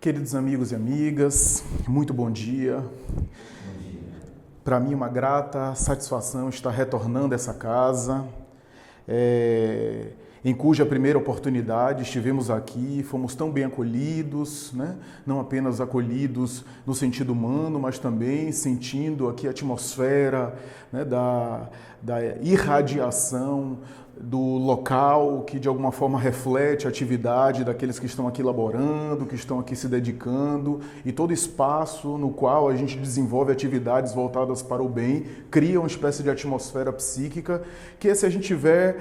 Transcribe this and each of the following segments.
Queridos amigos e amigas, muito bom dia. Para mim, uma grata satisfação estar retornando a essa casa, em cuja primeira oportunidade estivemos aqui, fomos tão bem acolhidos, né? Não apenas acolhidos no sentido humano, mas também sentindo aqui a atmosfera, né, da irradiação do local que de alguma forma reflete a atividade daqueles que estão aqui laborando, que estão aqui se dedicando, e todo espaço no qual a gente desenvolve atividades voltadas para o bem, cria uma espécie de atmosfera psíquica que, se a gente tiver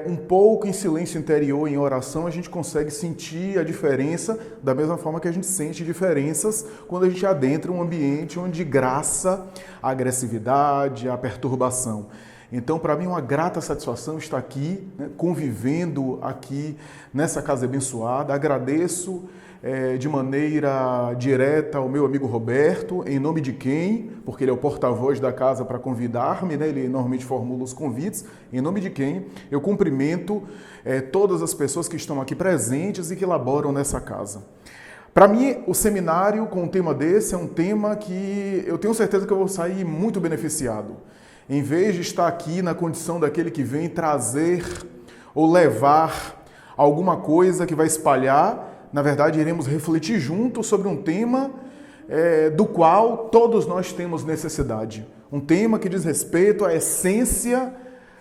um pouco em silêncio interior, em oração, a gente consegue sentir a diferença da mesma forma que a gente sente diferenças quando a gente adentra um ambiente onde graça a agressividade, a perturbação. Então, para mim, é uma grata satisfação estar aqui, né, convivendo aqui nessa casa abençoada. Agradeço de maneira direta ao meu amigo Roberto, em nome de quem, porque ele é o porta-voz da casa para convidar-me, né, ele normalmente formula os convites, em nome de quem eu cumprimento todas as pessoas que estão aqui presentes e que laboram nessa casa. Para mim, o seminário com um tema desse é um tema que eu tenho certeza que eu vou sair muito beneficiado. Em vez de estar aqui na condição daquele que vem trazer ou levar alguma coisa que vai espalhar, na verdade, iremos refletir juntos sobre um tema do qual todos nós temos necessidade. Um tema que diz respeito à essência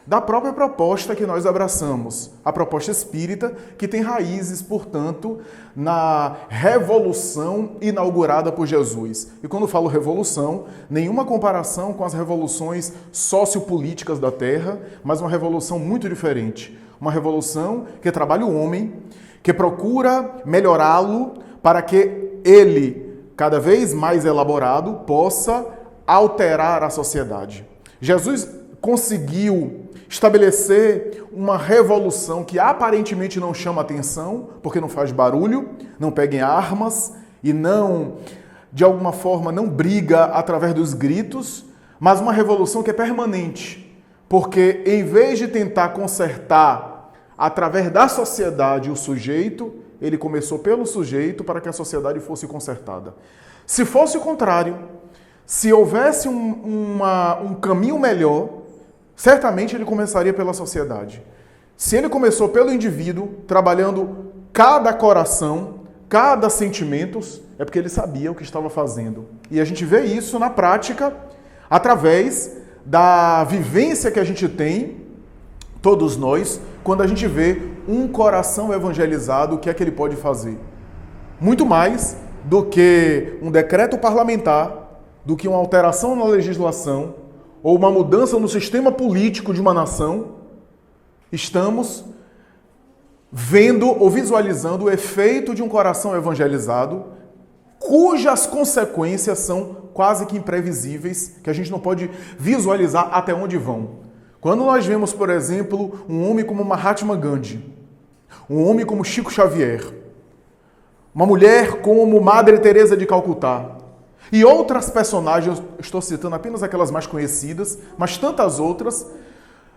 da própria proposta que nós abraçamos, a proposta espírita, que tem raízes, portanto, na revolução inaugurada por Jesus. E quando falo revolução, nenhuma comparação com as revoluções sociopolíticas da Terra, mas uma revolução muito diferente. Uma revolução que trabalha o homem, que procura melhorá-lo para que ele, cada vez mais elaborado, possa alterar a sociedade. Jesus conseguiu estabelecer uma revolução que aparentemente não chama atenção, porque não faz barulho, não pega em armas e não, de alguma forma, não briga através dos gritos, mas uma revolução que é permanente, porque em vez de tentar consertar através da sociedade o sujeito, ele começou pelo sujeito para que a sociedade fosse consertada. Se fosse o contrário, se houvesse um caminho melhor, certamente ele começaria pela sociedade. Se ele começou pelo indivíduo, trabalhando cada coração, cada sentimento, é porque ele sabia o que estava fazendo. E a gente vê isso na prática, através da vivência que a gente tem, todos nós, quando a gente vê um coração evangelizado, o que é que ele pode fazer? Muito mais do que um decreto parlamentar, do que uma alteração na legislação, ou uma mudança no sistema político de uma nação, estamos vendo ou visualizando o efeito de um coração evangelizado, cujas consequências são quase que imprevisíveis, que a gente não pode visualizar até onde vão. Quando nós vemos, por exemplo, um homem como Mahatma Gandhi, um homem como Chico Xavier, uma mulher como Madre Teresa de Calcutá, e outras personagens, eu estou citando apenas aquelas mais conhecidas, mas tantas outras,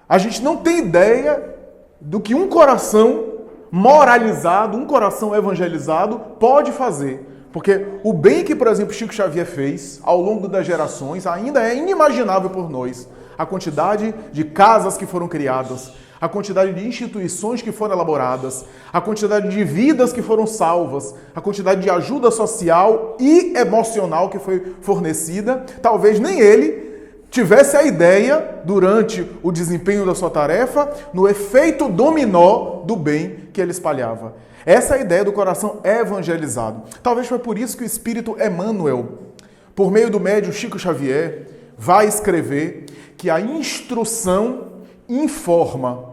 a gente não tem ideia do que um coração moralizado, um coração evangelizado pode fazer. Porque o bem que, por exemplo, Chico Xavier fez ao longo das gerações ainda é inimaginável por nós. A quantidade de casas que foram criadas, a quantidade de instituições que foram elaboradas, a quantidade de vidas que foram salvas, a quantidade de ajuda social e emocional que foi fornecida, talvez nem ele tivesse a ideia, durante o desempenho da sua tarefa, no efeito dominó do bem que ele espalhava. Essa é a ideia do coração evangelizado. Talvez foi por isso que o Espírito Emmanuel, por meio do médium Chico Xavier, vai escrever que a instrução informa,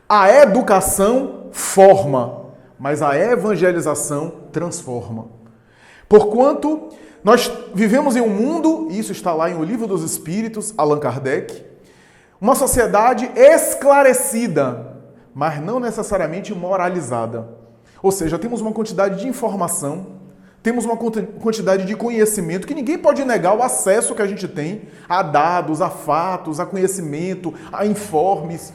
a educação forma, mas a evangelização transforma. Porquanto nós vivemos em um mundo, e isso está lá em O Livro dos Espíritos, Allan Kardec, uma sociedade esclarecida, mas não necessariamente moralizada. Ou seja, temos uma quantidade de informação, temos uma quantidade de conhecimento que ninguém pode negar o acesso que a gente tem a dados, a fatos, a conhecimento, a informes.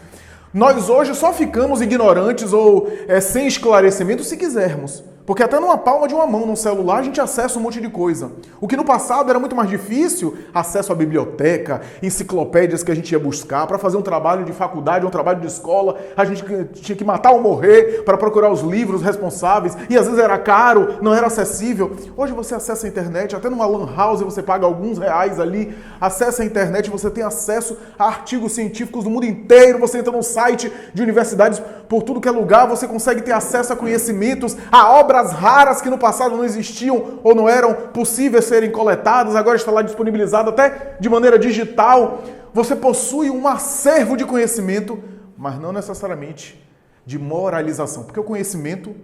Nós hoje só ficamos ignorantes ou sem esclarecimento se quisermos. Porque até numa palma de uma mão, no celular, a gente acessa um monte de coisa. O que no passado era muito mais difícil, acesso à biblioteca, enciclopédias que a gente ia buscar, para fazer um trabalho de faculdade, um trabalho de escola, a gente tinha que matar ou morrer para procurar os livros responsáveis, e às vezes era caro, não era acessível. Hoje você acessa a internet, até numa lan house você paga alguns reais ali, acessa a internet, você tem acesso a artigos científicos do mundo inteiro, você entra no site de universidades por tudo que é lugar, você consegue ter acesso a conhecimentos, a obras raras que no passado não existiam ou não eram possíveis serem coletadas, agora está lá disponibilizado até de maneira digital. Você possui um acervo de conhecimento, mas não necessariamente de moralização, porque o conhecimento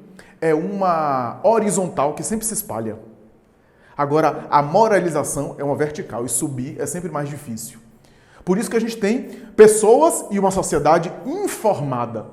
é uma horizontal que sempre se espalha. Agora, a moralização é uma vertical e subir é sempre mais difícil. Por isso que a gente tem pessoas e uma sociedade informada,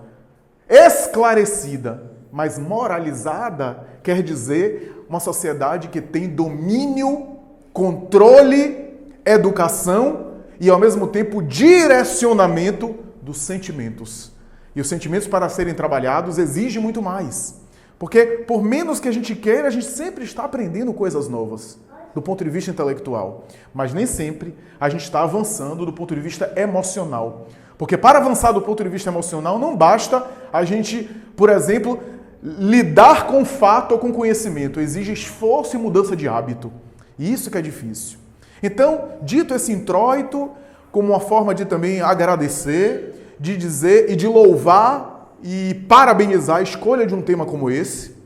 esclarecida, mas moralizada quer dizer uma sociedade que tem domínio, controle, educação e, ao mesmo tempo, direcionamento dos sentimentos. E os sentimentos, para serem trabalhados, exigem muito mais. Porque, por menos que a gente queira, a gente sempre está aprendendo coisas novas do ponto de vista intelectual. Mas nem sempre a gente está avançando do ponto de vista emocional. Porque para avançar do ponto de vista emocional, não basta a gente, por exemplo, lidar com fato ou com conhecimento. Exige esforço e mudança de hábito. E isso que é difícil. Então, dito esse introito, como uma forma de também agradecer, de dizer e de louvar e parabenizar a escolha de um tema como esse,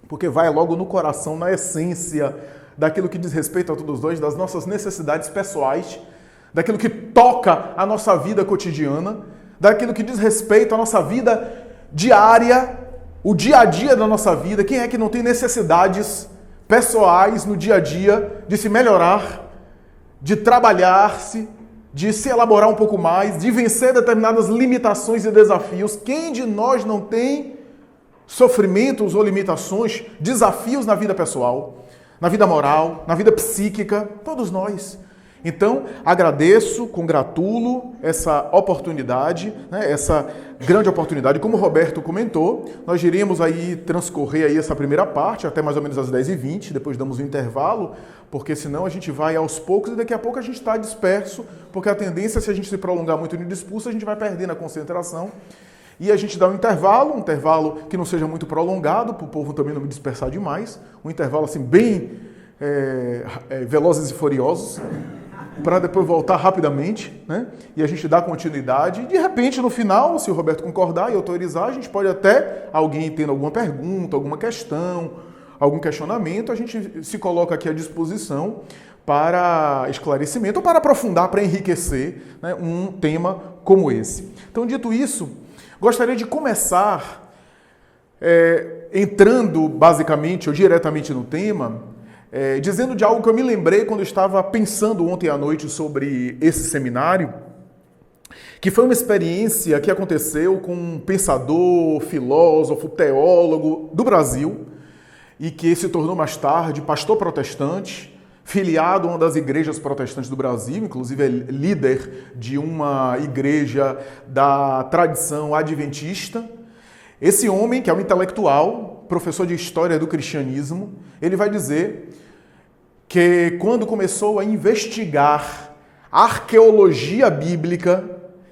porque vai logo no coração, na essência daquilo que diz respeito a todos nós, das nossas necessidades pessoais, daquilo que toca a nossa vida cotidiana, daquilo que diz respeito à nossa vida diária, o dia a dia da nossa vida. Quem é que não tem necessidades pessoais no dia a dia de se melhorar, de trabalhar-se, de se elaborar um pouco mais, de vencer determinadas limitações e desafios? Quem de nós não tem sofrimentos ou limitações, desafios na vida pessoal, na vida moral, na vida psíquica? Todos nós. Então, agradeço, congratulo essa oportunidade, essa grande oportunidade. Como o Roberto comentou, nós iremos aí transcorrer aí essa primeira parte até mais ou menos às 10h20, depois damos um intervalo, porque senão a gente vai aos poucos e daqui a pouco a gente está disperso, porque a tendência, se a gente se prolongar muito no discurso, a gente vai perdendo a concentração. E a gente dá um intervalo que não seja muito prolongado, para o povo também não me dispersar demais, um intervalo assim bem velozes e furiosos, para depois voltar rapidamente, né? E a gente dá continuidade. De repente, no final, se o Roberto concordar e autorizar, a gente pode até, alguém tendo alguma pergunta, alguma questão, algum questionamento, a gente se coloca aqui à disposição para esclarecimento ou para aprofundar, para enriquecer, né, um tema como esse. Então, dito isso, gostaria de começar entrando basicamente ou diretamente no tema, dizendo de algo que eu me lembrei quando eu estava pensando ontem à noite sobre esse seminário, que foi uma experiência que aconteceu com um pensador, filósofo, teólogo do Brasil e que se tornou mais tarde pastor protestante, filiado a uma das igrejas protestantes do Brasil, inclusive é líder de uma igreja da tradição adventista. Esse homem, que é um intelectual, professor de história do cristianismo, ele vai dizer que quando começou a investigar arqueologia bíblica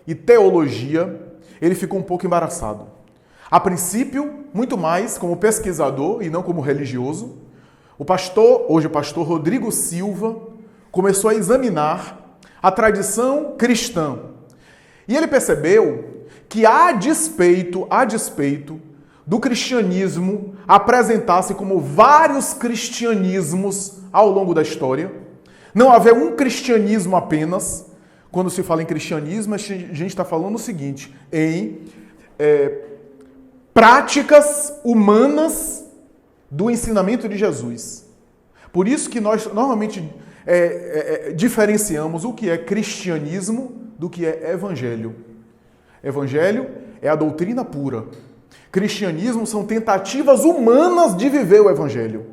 e teologia, ele ficou um pouco embaraçado. A princípio, muito mais como pesquisador e não como religioso, hoje o pastor Rodrigo Silva, começou a examinar a tradição cristã. E ele percebeu que, a despeito do cristianismo apresentar-se como vários cristianismos ao longo da história, não haver um cristianismo apenas. Quando se fala em cristianismo, a gente está falando o seguinte, em práticas humanas do ensinamento de Jesus. Por isso que nós normalmente diferenciamos o que é cristianismo do que é evangelho. Evangelho é a doutrina pura. Cristianismo são tentativas humanas de viver o evangelho.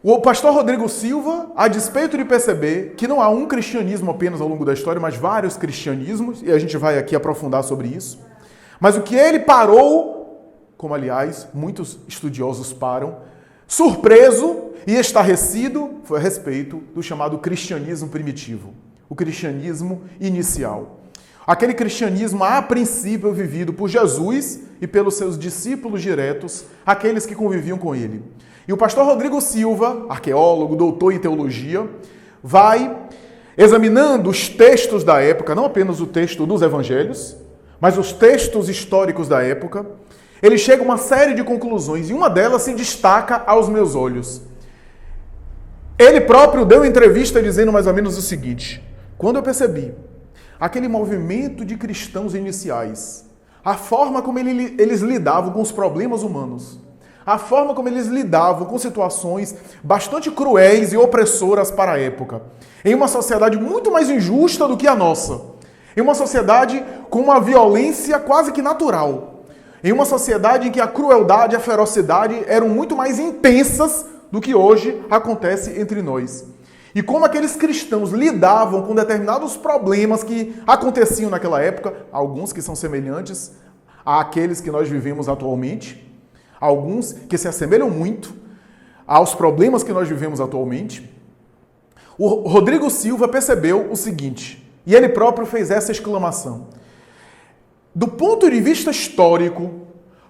O pastor Rodrigo Silva, a despeito de perceber que não há um cristianismo apenas ao longo da história, mas vários cristianismos, e a gente vai aqui aprofundar sobre isso, mas o que ele parou como aliás muitos estudiosos param, surpreso e estarrecido foi a respeito do chamado cristianismo primitivo, o cristianismo inicial. Aquele cristianismo, a princípio, vivido por Jesus e pelos seus discípulos diretos, aqueles que conviviam com ele. E o pastor Rodrigo Silva, arqueólogo, doutor em teologia, vai examinando os textos da época, não apenas o texto dos evangelhos, mas os textos históricos da época. Ele chega a uma série de conclusões e uma delas se destaca aos meus olhos. Ele próprio deu uma entrevista dizendo mais ou menos o seguinte: quando eu percebi aquele movimento de cristãos iniciais, a forma como eles lidavam com os problemas humanos, a forma como eles lidavam com situações bastante cruéis e opressoras para a época, em uma sociedade muito mais injusta do que a nossa, em uma sociedade com uma violência quase que natural, em uma sociedade em que a crueldade e a ferocidade eram muito mais intensas do que hoje acontece entre nós. E como aqueles cristãos lidavam com determinados problemas que aconteciam naquela época, alguns que são semelhantes àqueles que nós vivemos atualmente, alguns que se assemelham muito aos problemas que nós vivemos atualmente, o Rodrigo Silva percebeu o seguinte, e ele próprio fez essa exclamação: do ponto de vista histórico,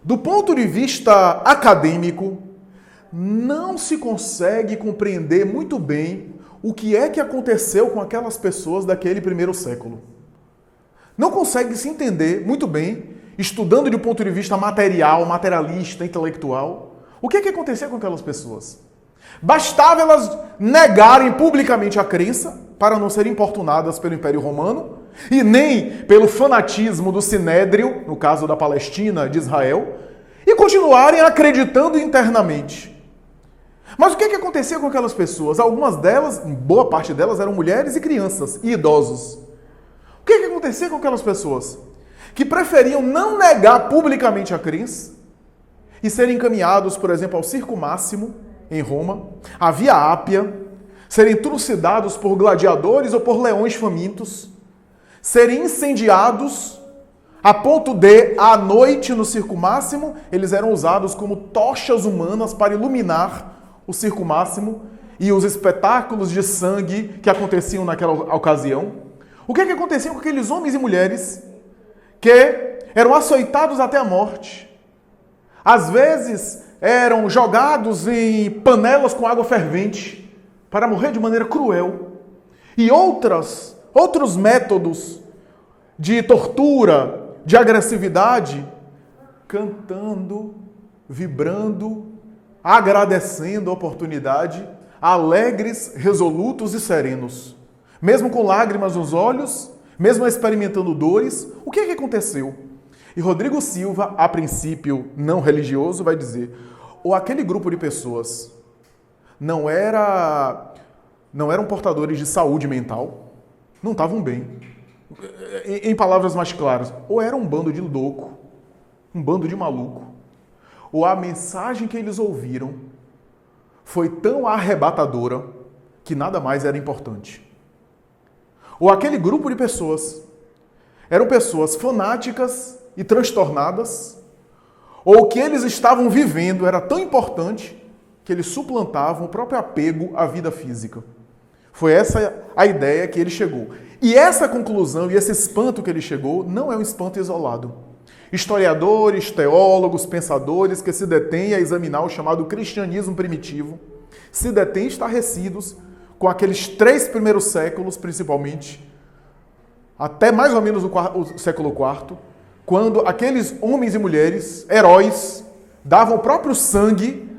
do ponto de vista acadêmico, não se consegue compreender muito bem o que é que aconteceu com aquelas pessoas daquele primeiro século. Não consegue se entender muito bem, estudando de um ponto de vista material, materialista, intelectual, o que é que aconteceu com aquelas pessoas. Bastava elas negarem publicamente a crença para não serem importunadas pelo Império Romano e nem pelo fanatismo do Sinédrio, no caso da Palestina, de Israel, e continuarem acreditando internamente. Mas o que acontecia com aquelas pessoas? Algumas delas, boa parte delas, eram mulheres e crianças e idosos. O que acontecia com aquelas pessoas? Que preferiam não negar publicamente a crença e serem encaminhados, por exemplo, ao Circo Máximo, em Roma, à Via Ápia, serem trucidados por gladiadores ou por leões famintos, serem incendiados a ponto de, à noite no Circo Máximo, eles eram usados como tochas humanas para iluminar o Circo Máximo e os espetáculos de sangue que aconteciam naquela ocasião. O que acontecia com aqueles homens e mulheres que eram açoitados até a morte? Às vezes eram jogados em panelas com água fervente para morrer de maneira cruel. E outros métodos de tortura, de agressividade, cantando, vibrando, agradecendo a oportunidade, alegres, resolutos e serenos. Mesmo com lágrimas nos olhos, mesmo experimentando dores, o que aconteceu? E Rodrigo Silva, a princípio não religioso, vai dizer, ou aquele grupo de pessoas não eram portadores de saúde mental, não estavam bem. Em palavras mais claras, ou era um bando de louco, um bando de maluco, ou a mensagem que eles ouviram foi tão arrebatadora que nada mais era importante. Ou aquele grupo de pessoas eram pessoas fanáticas e transtornadas, ou o que eles estavam vivendo era tão importante que eles suplantavam o próprio apego à vida física. Foi essa a ideia que ele chegou. E essa conclusão e esse espanto que ele chegou não é um espanto isolado. Historiadores, teólogos, pensadores que se detêm a examinar o chamado cristianismo primitivo, se detêm estarrecidos com aqueles 3 primeiros séculos, principalmente, até mais ou menos o século IV, quando aqueles homens e mulheres, heróis, davam o próprio sangue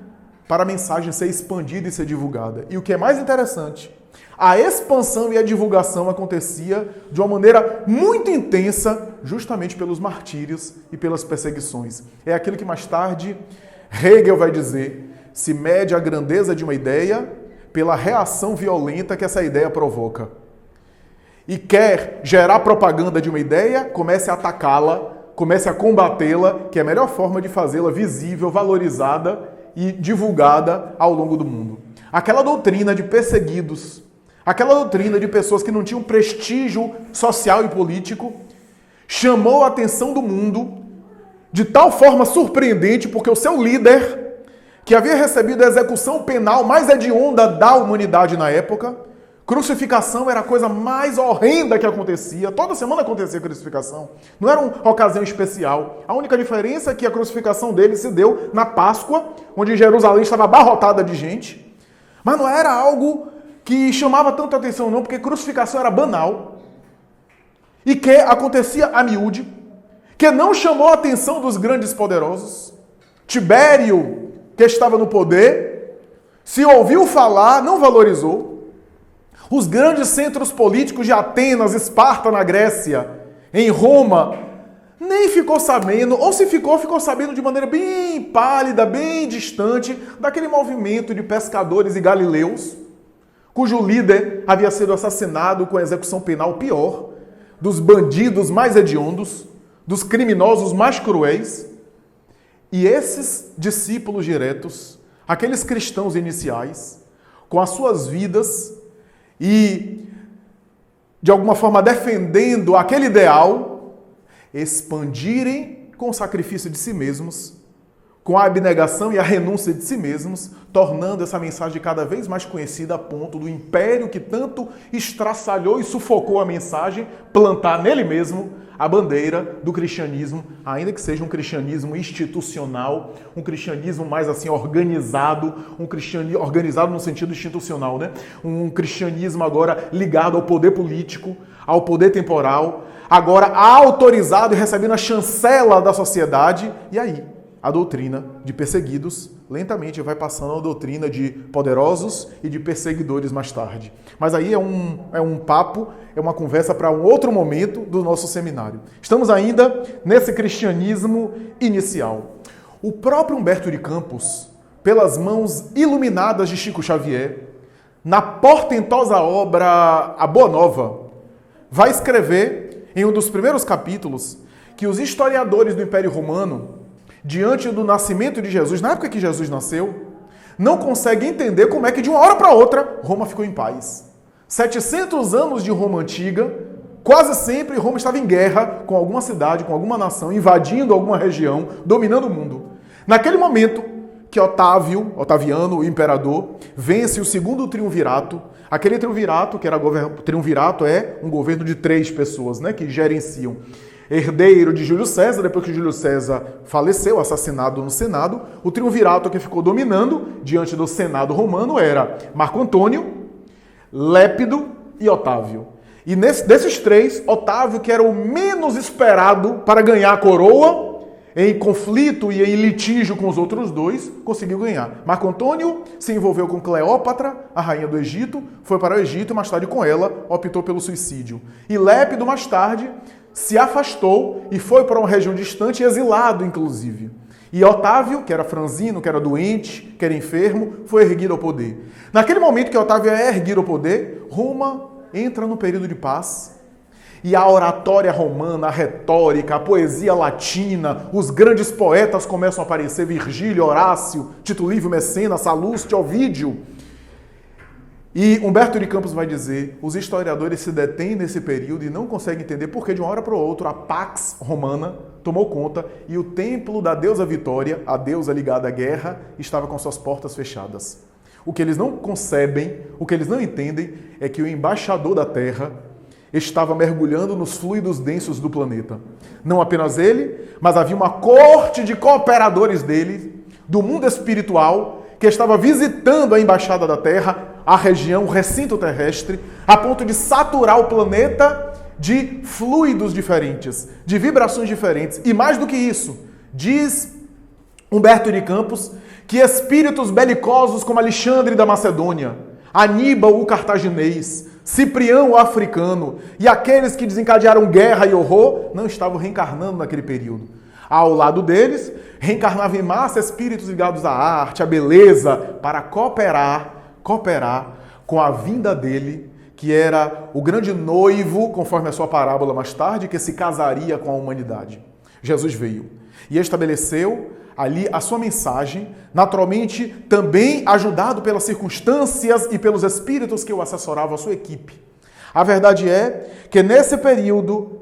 para a mensagem ser expandida e ser divulgada. E o que é mais interessante, a expansão e a divulgação acontecia de uma maneira muito intensa, justamente pelos martírios e pelas perseguições. É aquilo que mais tarde Hegel vai dizer, se mede a grandeza de uma ideia pela reação violenta que essa ideia provoca. E quer gerar propaganda de uma ideia, comece a atacá-la, comece a combatê-la, que é a melhor forma de fazê-la visível, valorizada e divulgada ao longo do mundo. Aquela doutrina de perseguidos, aquela doutrina de pessoas que não tinham prestígio social e político, chamou a atenção do mundo de tal forma surpreendente, porque o seu líder, que havia recebido a execução penal mais hedionda da humanidade na época, crucificação era a coisa mais horrenda que acontecia. Toda semana acontecia crucificação. Não era uma ocasião especial. A única diferença é que a crucificação dele se deu na Páscoa, onde Jerusalém estava abarrotada de gente. Mas não era algo que chamava tanta atenção não, porque crucificação era banal. E que acontecia a miúde, que não chamou a atenção dos grandes poderosos. Tibério, que estava no poder, se ouviu falar, não valorizou. Os grandes centros políticos de Atenas, Esparta na Grécia, em Roma, nem ficou sabendo, ou se ficou, ficou sabendo de maneira bem pálida, bem distante daquele movimento de pescadores e galileus, cujo líder havia sido assassinado com a execução penal pior, dos bandidos mais hediondos, dos criminosos mais cruéis. E esses discípulos diretos, aqueles cristãos iniciais, com as suas vidas e, de alguma forma, defendendo aquele ideal, expandirem com o sacrifício de si mesmos, com a abnegação e a renúncia de si mesmos, tornando essa mensagem cada vez mais conhecida a ponto do império que tanto estraçalhou e sufocou a mensagem, plantar nele mesmo a bandeira do cristianismo, ainda que seja um cristianismo institucional, um cristianismo mais assim organizado, um cristianismo organizado no sentido institucional, né? Um cristianismo agora ligado ao poder político, ao poder temporal, agora autorizado e recebendo a chancela da sociedade. E aí, a doutrina de perseguidos lentamente vai passando a doutrina de poderosos e de perseguidores mais tarde. Mas aí é um papo, é uma conversa para um outro momento do nosso seminário. Estamos ainda nesse cristianismo inicial. O próprio Humberto de Campos, pelas mãos iluminadas de Chico Xavier, na portentosa obra A Boa Nova, vai escrever em um dos primeiros capítulos que os historiadores do Império Romano, diante do nascimento de Jesus, na época que Jesus nasceu, não conseguem entender como é que de uma hora para outra Roma ficou em paz. 700 anos de Roma antiga, quase sempre Roma estava em guerra com alguma cidade, com alguma nação, invadindo alguma região, dominando o mundo. Naquele momento que Otaviano, o imperador, vence o segundo triunvirato, aquele triunvirato que era triunvirato é um governo de 3 pessoas, né, que gerenciam. Herdeiro de Júlio César, depois que Júlio César faleceu, assassinado no Senado, o triunvirato que ficou dominando diante do Senado romano era Marco Antônio, Lépido e Otávio. E desses 3, Otávio, que era o menos esperado para ganhar a coroa, em conflito e em litígio com os outros 2, conseguiu ganhar. Marco Antônio se envolveu com Cleópatra, a rainha do Egito, foi para o Egito e mais tarde com ela optou pelo suicídio. E Lépido, mais tarde, se afastou e foi para uma região distante, exilado, inclusive. E Otávio, que era franzino, que era doente, que era enfermo, foi erguido ao poder. Naquele momento que Otávio é erguido ao poder, Roma entra no período de paz. E a oratória romana, a retórica, a poesia latina, os grandes poetas começam a aparecer, Virgílio, Horácio, Tito Livio Mecenas, Sallusto, Ovídio. E Humberto de Campos vai dizer, os historiadores se detêm nesse período e não conseguem entender porque de uma hora para outra a Pax Romana tomou conta e o templo da deusa Vitória, a deusa ligada à guerra, estava com suas portas fechadas. O que eles não concebem, o que eles não entendem é que o embaixador da Terra estava mergulhando nos fluidos densos do planeta. Não apenas ele, mas havia uma corte de cooperadores dele, do mundo espiritual, que estava visitando a embaixada da Terra, a região, o recinto terrestre, a ponto de saturar o planeta de fluidos diferentes, de vibrações diferentes. E mais do que isso, diz Humberto de Campos que espíritos belicosos como Alexandre da Macedônia, Aníbal o cartaginês, Ciprião o africano e aqueles que desencadearam guerra e horror não estavam reencarnando naquele período. Ao lado deles, reencarnavam em massa espíritos ligados à arte, à beleza, para cooperar com a vinda dele, que era o grande noivo, conforme a sua parábola mais tarde, que se casaria com a humanidade. Jesus veio e estabeleceu ali a sua mensagem, naturalmente também ajudado pelas circunstâncias e pelos espíritos que o assessoravam, a sua equipe. A verdade é que nesse período,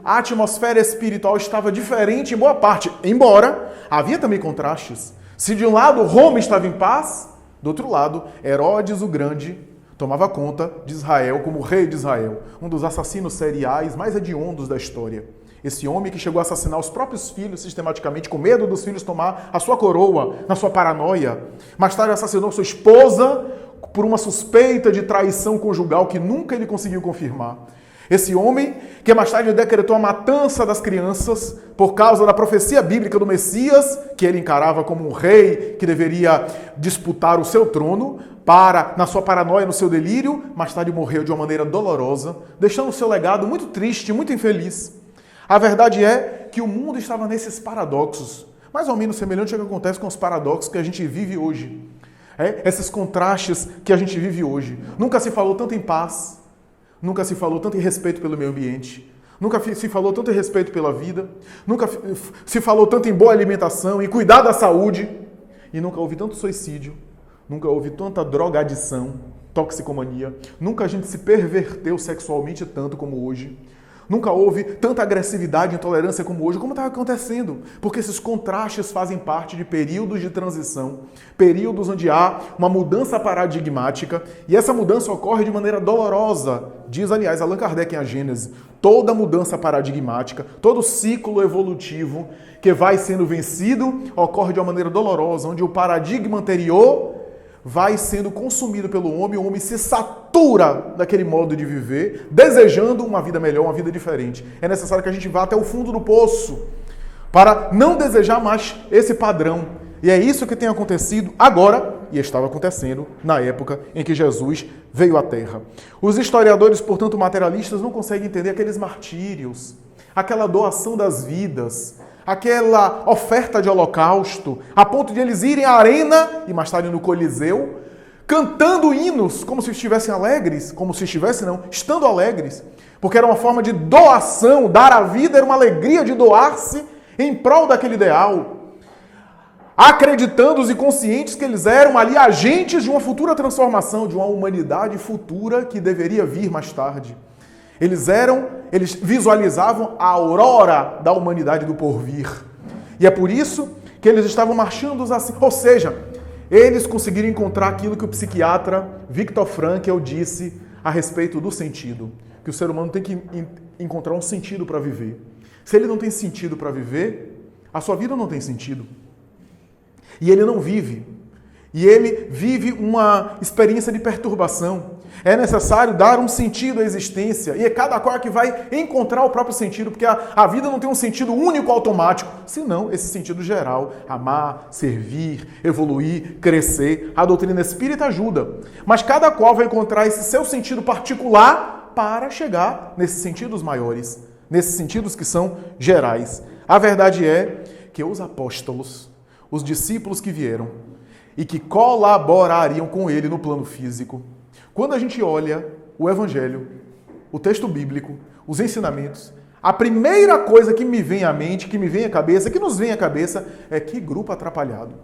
a atmosfera espiritual estava diferente em boa parte, embora havia também contrastes. Se de um lado Roma estava em paz, do outro lado, Herodes o Grande tomava conta de Israel como rei de Israel, um dos assassinos seriais mais hediondos da história. Esse homem que chegou a assassinar os próprios filhos sistematicamente, com medo dos filhos tomar a sua coroa, na sua paranoia. Mais tarde assassinou sua esposa por uma suspeita de traição conjugal que nunca ele conseguiu confirmar. Esse homem que mais tarde decretou a matança das crianças por causa da profecia bíblica do Messias, que ele encarava como um rei que deveria disputar o seu trono, na sua paranoia, no seu delírio, mais tarde morreu de uma maneira dolorosa, deixando o seu legado muito triste, muito infeliz. A verdade é que o mundo estava nesses paradoxos, mais ou menos semelhante ao que acontece com os paradoxos que a gente vive hoje. Esses contrastes que a gente vive hoje. Nunca se falou tanto em paz, nunca se falou tanto em respeito pelo meio ambiente, nunca se falou tanto em respeito pela vida, nunca se falou tanto em boa alimentação, em cuidar da saúde, e nunca houve tanto suicídio, nunca houve tanta drogadição, toxicomania, nunca a gente se perverteu sexualmente tanto como hoje. Nunca houve tanta agressividade e intolerância como hoje, como está acontecendo. Porque esses contrastes fazem parte de períodos de transição, períodos onde há uma mudança paradigmática, e essa mudança ocorre de maneira dolorosa. Diz, aliás, Allan Kardec em A Gênese, toda mudança paradigmática, todo ciclo evolutivo que vai sendo vencido, ocorre de uma maneira dolorosa, onde o paradigma anterior vai sendo consumido pelo homem, o homem se satura daquele modo de viver, desejando uma vida melhor, uma vida diferente. É necessário que a gente vá até o fundo do poço para não desejar mais esse padrão. E é isso que tem acontecido agora e estava acontecendo na época em que Jesus veio à Terra. Os historiadores, portanto, materialistas, não conseguem entender aqueles martírios, aquela doação das vidas, aquela oferta de holocausto, a ponto de eles irem à arena, e mais tarde no Coliseu, cantando hinos, como se estivessem alegres, estando alegres, porque era uma forma de doação, dar a vida era uma alegria de doar-se em prol daquele ideal, acreditando e conscientes que eles eram ali agentes de uma futura transformação, de uma humanidade futura que deveria vir mais tarde. Eles visualizavam a aurora da humanidade do porvir. E é por isso que eles estavam marchando assim. Ou seja, eles conseguiram encontrar aquilo que o psiquiatra Viktor Frankl disse a respeito do sentido. Que o ser humano tem que encontrar um sentido para viver. Se ele não tem sentido para viver, a sua vida não tem sentido. E ele não vive. E ele vive uma experiência de perturbação. É necessário dar um sentido à existência. E é cada qual que vai encontrar o próprio sentido, porque a vida não tem um sentido único automático, senão esse sentido geral. Amar, servir, evoluir, crescer. A doutrina espírita ajuda. Mas cada qual vai encontrar esse seu sentido particular para chegar nesses sentidos maiores, nesses sentidos que são gerais. A verdade é que os apóstolos, os discípulos que vieram e que colaborariam com ele no plano físico, quando a gente olha o Evangelho, o texto bíblico, os ensinamentos, a primeira coisa que me vem à mente, que me vem à cabeça, que nos vem à cabeça, é que grupo atrapalhado.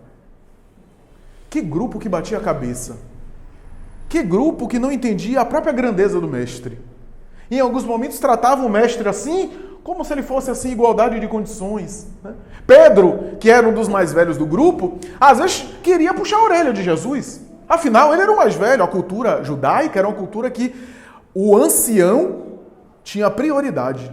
Que grupo que batia a cabeça. Que grupo que não entendia a própria grandeza do mestre. Em alguns momentos tratava o mestre assim, como se ele fosse assim, igualdade de condições. Né? Pedro, que era um dos mais velhos do grupo, às vezes queria puxar a orelha de Jesus. Afinal, ele era o mais velho. A cultura judaica era uma cultura que o ancião tinha prioridade.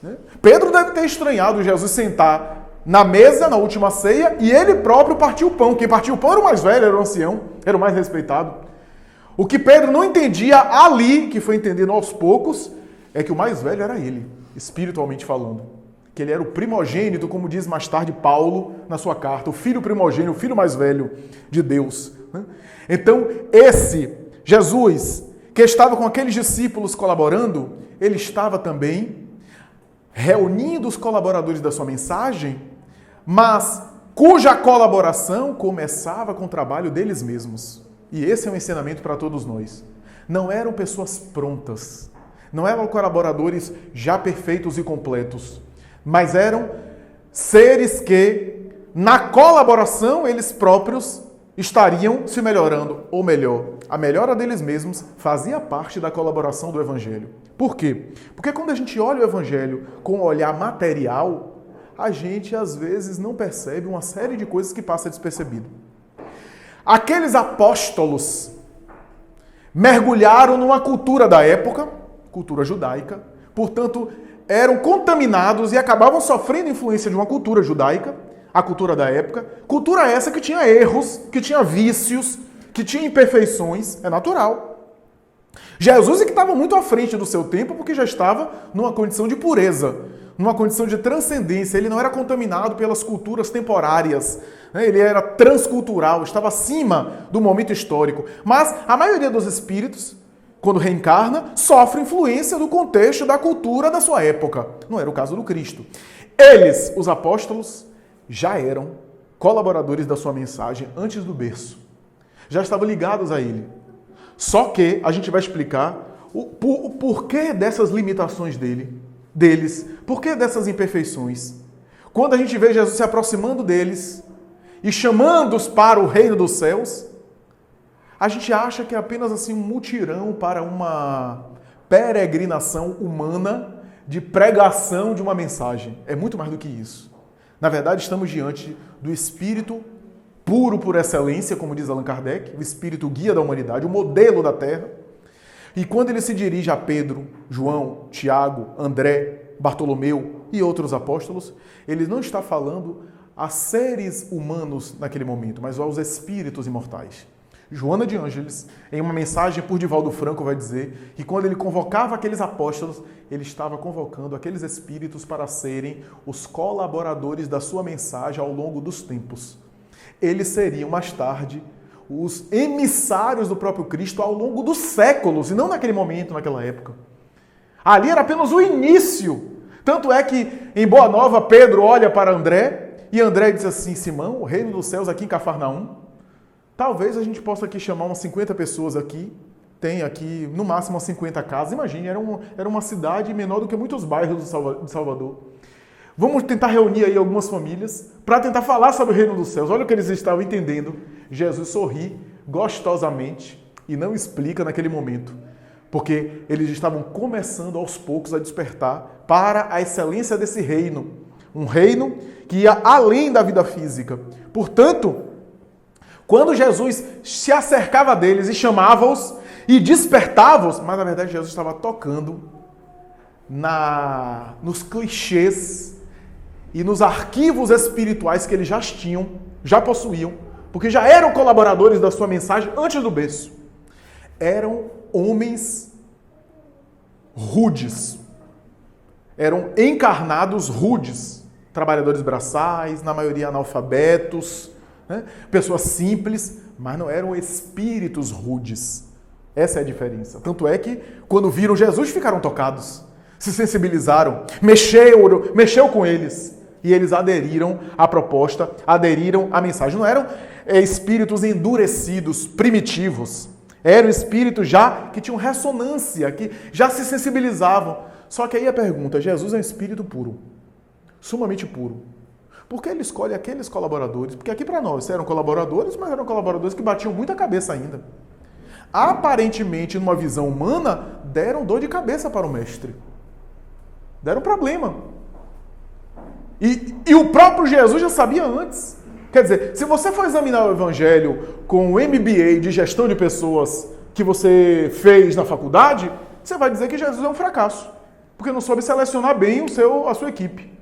Né? Pedro deve ter estranhado Jesus sentar na mesa, na última ceia, e ele próprio partiu o pão. Quem partiu o pão era o mais velho, era o ancião, era o mais respeitado. O que Pedro não entendia ali, que foi entendendo aos poucos, é que o mais velho era ele, espiritualmente falando. Que ele era o primogênito, como diz mais tarde Paulo na sua carta, o filho primogênito, o filho mais velho de Deus. Então, esse Jesus, que estava com aqueles discípulos colaborando, ele estava também reunindo os colaboradores da sua mensagem, mas cuja colaboração começava com o trabalho deles mesmos. E esse é um ensinamento para todos nós. Não eram pessoas prontas, não eram colaboradores já perfeitos e completos, mas eram seres que, na colaboração, eles próprios estariam se melhorando, ou melhor, a melhora deles mesmos fazia parte da colaboração do Evangelho. Por quê? Porque quando a gente olha o Evangelho com um olhar material, a gente às vezes não percebe uma série de coisas que passa despercebido. Aqueles apóstolos mergulharam numa cultura da época, cultura judaica, portanto, eram contaminados e acabavam sofrendo influência de uma cultura judaica, a cultura da época, cultura essa que tinha erros, que tinha vícios, que tinha imperfeições, é natural. Jesus é que estava muito à frente do seu tempo porque já estava numa condição de pureza, numa condição de transcendência, ele não era contaminado pelas culturas temporárias, né? Ele era transcultural, estava acima do momento histórico. Mas a maioria dos espíritos, quando reencarna, sofre influência do contexto da cultura da sua época. Não era o caso do Cristo. Eles, os apóstolos, já eram colaboradores da sua mensagem antes do berço. Já estavam ligados a ele. Só que a gente vai explicar o porquê dessas limitações deles, porquê dessas imperfeições. Quando a gente vê Jesus se aproximando deles e chamando-os para o reino dos céus, a gente acha que é apenas assim um mutirão para uma peregrinação humana de pregação de uma mensagem. É muito mais do que isso. Na verdade, estamos diante do Espírito puro por excelência, como diz Allan Kardec, o Espírito guia da humanidade, o modelo da Terra. E quando ele se dirige a Pedro, João, Tiago, André, Bartolomeu e outros apóstolos, ele não está falando a seres humanos naquele momento, mas aos espíritos imortais. Joana de Ângeles, em uma mensagem por Divaldo Franco, vai dizer que quando ele convocava aqueles apóstolos, ele estava convocando aqueles espíritos para serem os colaboradores da sua mensagem ao longo dos tempos. Eles seriam, mais tarde, os emissários do próprio Cristo ao longo dos séculos, e não naquele momento, naquela época. Ali era apenas o início. Tanto é que, em Boa Nova, Pedro olha para André, e André diz assim: Simão, o reino dos céus aqui em Cafarnaum. Talvez a gente possa aqui chamar umas 50 pessoas aqui, tem aqui no máximo umas 50 casas. Imagine, era uma cidade menor do que muitos bairros de Salvador. Vamos tentar reunir aí algumas famílias para tentar falar sobre o reino dos céus. Olha o que eles estavam entendendo. Jesus sorri gostosamente e não explica naquele momento, porque eles estavam começando aos poucos a despertar para a excelência desse reino. Um reino que ia além da vida física. Portanto, quando Jesus se acercava deles e chamava-os e despertava-os, mas na verdade Jesus estava tocando nos clichês e nos arquivos espirituais que eles já tinham, já possuíam, porque já eram colaboradores da sua mensagem antes do berço. Eram homens rudes, eram encarnados rudes, trabalhadores braçais, na maioria analfabetos, né? Pessoas simples, mas não eram espíritos rudes. Essa é a diferença. Tanto é que, quando viram Jesus, ficaram tocados, se sensibilizaram, mexeu com eles. E eles aderiram à proposta, aderiram à mensagem. Não eram espíritos endurecidos, primitivos. Eram espíritos já que tinham ressonância, que já se sensibilizavam. Só que aí a pergunta: Jesus é um espírito puro, sumamente puro. Por que ele escolhe aqueles colaboradores? Porque aqui para nós eram colaboradores, mas eram colaboradores que batiam muita cabeça ainda. Aparentemente, numa visão humana, deram dor de cabeça para o mestre. Deram problema. E o próprio Jesus já sabia antes. Quer dizer, se você for examinar o Evangelho com o MBA de gestão de pessoas que você fez na faculdade, você vai dizer que Jesus é um fracasso, porque não soube selecionar bem a sua equipe.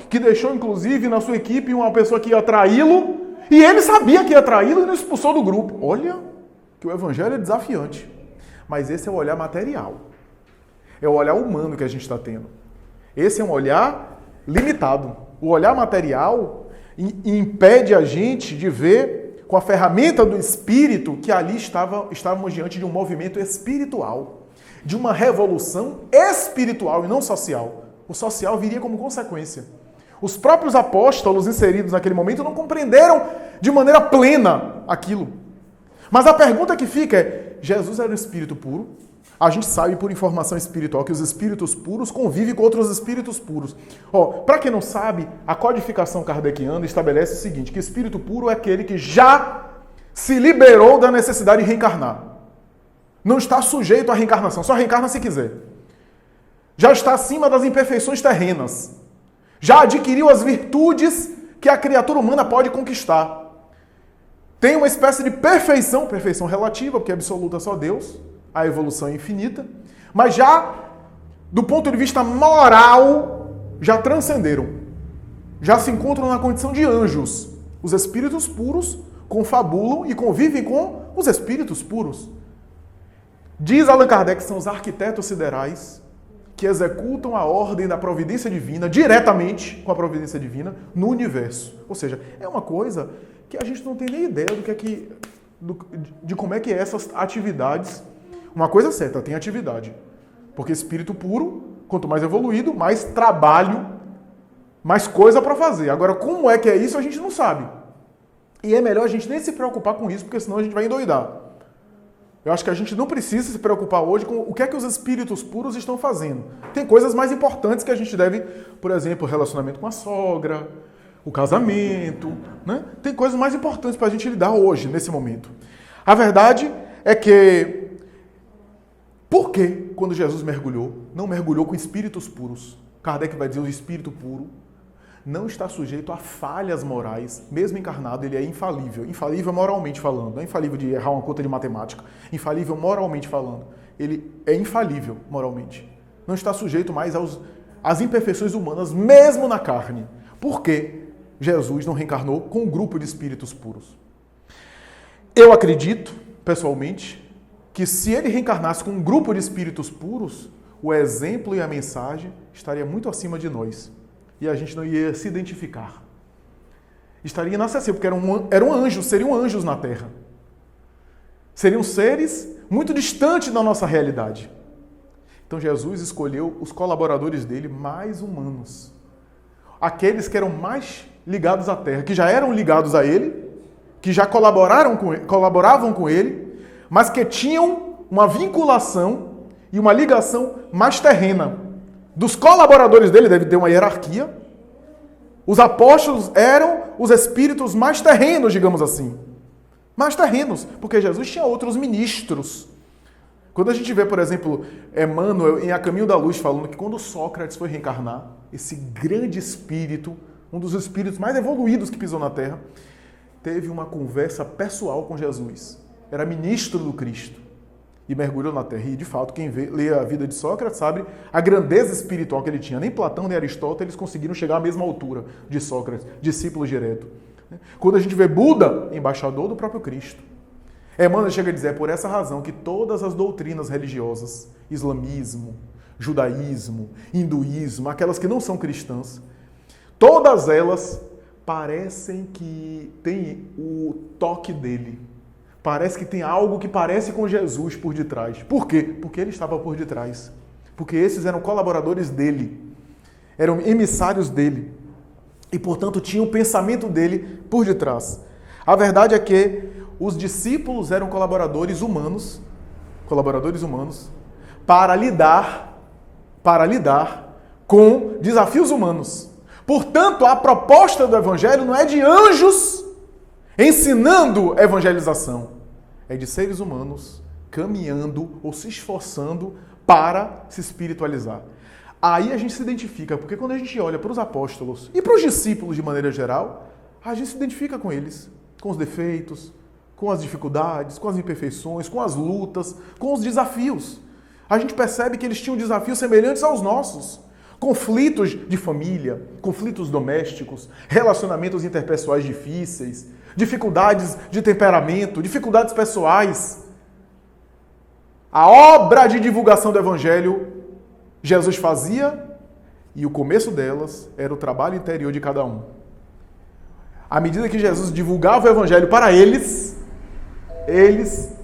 Que deixou, inclusive, na sua equipe uma pessoa que ia traí-lo, e ele sabia que ia traí-lo e não expulsou do grupo. Olha, que o Evangelho é desafiante. Mas esse é o olhar material. É o olhar humano que a gente está tendo. Esse é um olhar limitado. O olhar material impede a gente de ver, com a ferramenta do Espírito, que ali estávamos diante de um movimento espiritual, de uma revolução espiritual e não social. O social viria como consequência. Os próprios apóstolos inseridos naquele momento não compreenderam de maneira plena aquilo. Mas a pergunta que fica é: Jesus era um espírito puro? A gente sabe por informação espiritual que os espíritos puros convivem com outros espíritos puros. Para quem não sabe, a codificação kardeciana estabelece o seguinte: que espírito puro é aquele que já se liberou da necessidade de reencarnar. Não está sujeito à reencarnação, só reencarna se quiser. Já está acima das imperfeições terrenas. Já adquiriu as virtudes que a criatura humana pode conquistar. Tem uma espécie de perfeição, perfeição relativa, porque absoluta é só Deus, a evolução é infinita, mas já, do ponto de vista moral, já transcenderam. Já se encontram na condição de anjos. Os espíritos puros confabulam e convivem com os espíritos puros. Diz Allan Kardec que são os arquitetos siderais que executam a ordem da providência divina diretamente com a providência divina no universo. Ou seja, é uma coisa que a gente não tem nem ideia de como é que é essas atividades. Uma coisa é certa, tem atividade. Porque espírito puro, quanto mais evoluído, mais trabalho, mais coisa para fazer. Agora, como é que é isso, a gente não sabe. E é melhor a gente nem se preocupar com isso, porque senão a gente vai endoidar. Eu acho que a gente não precisa se preocupar hoje com o que é que os espíritos puros estão fazendo. Tem coisas mais importantes que a gente deve, por exemplo, o relacionamento com a sogra, o casamento, né? Tem coisas mais importantes para a gente lidar hoje, nesse momento. A verdade é que, por que quando Jesus mergulhou, não mergulhou com espíritos puros? Kardec vai dizer, o espírito puro não está sujeito a falhas morais, mesmo encarnado, ele é infalível. Infalível moralmente falando, não é infalível de errar uma conta de matemática. Infalível moralmente falando. Ele é infalível moralmente. Não está sujeito mais às imperfeições humanas, mesmo na carne. Por que Jesus não reencarnou com um grupo de espíritos puros? Eu acredito, pessoalmente, que se ele reencarnasse com um grupo de espíritos puros, o exemplo e a mensagem estaria muito acima de nós. E a gente não ia se identificar. Estaria inacessível, porque eram anjos, seriam anjos na Terra. Seriam seres muito distantes da nossa realidade. Então Jesus escolheu os colaboradores dele mais humanos. Aqueles que eram mais ligados à Terra, que já eram ligados a ele, que já colaboravam com ele, mas que tinham uma vinculação e uma ligação mais terrena. Dos colaboradores dele, deve ter uma hierarquia. Os apóstolos eram os espíritos mais terrenos, digamos assim. Mais terrenos, porque Jesus tinha outros ministros. Quando a gente vê, por exemplo, Emmanuel em A Caminho da Luz falando que quando Sócrates foi reencarnar, esse grande espírito, um dos espíritos mais evoluídos que pisou na Terra, teve uma conversa pessoal com Jesus. Era ministro do Cristo. E mergulhou na Terra. E, de fato, quem lê a vida de Sócrates sabe a grandeza espiritual que ele tinha. Nem Platão nem Aristóteles conseguiram chegar à mesma altura de Sócrates, discípulo direto. Quando a gente vê Buda, embaixador do próprio Cristo. Emmanuel chega a dizer, é por essa razão que todas as doutrinas religiosas, islamismo, judaísmo, hinduísmo, aquelas que não são cristãs, todas elas parecem que têm o toque dele. Parece que tem algo que parece com Jesus por detrás. Por quê? Porque ele estava por detrás. Porque esses eram colaboradores dele. Eram emissários dele. E, portanto, tinham o pensamento dele por detrás. A verdade é que os discípulos eram colaboradores humanos para lidar com desafios humanos. Portanto, a proposta do Evangelho não é de anjos ensinando evangelização. É de seres humanos caminhando ou se esforçando para se espiritualizar. Aí a gente se identifica, porque quando a gente olha para os apóstolos e para os discípulos de maneira geral, a gente se identifica com eles, com os defeitos, com as dificuldades, com as imperfeições, com as lutas, com os desafios. A gente percebe que eles tinham desafios semelhantes aos nossos. Conflitos de família, conflitos domésticos, relacionamentos interpessoais difíceis, dificuldades de temperamento, dificuldades pessoais. A obra de divulgação do Evangelho Jesus fazia e o começo delas era o trabalho interior de cada um. À medida que Jesus divulgava o Evangelho para eles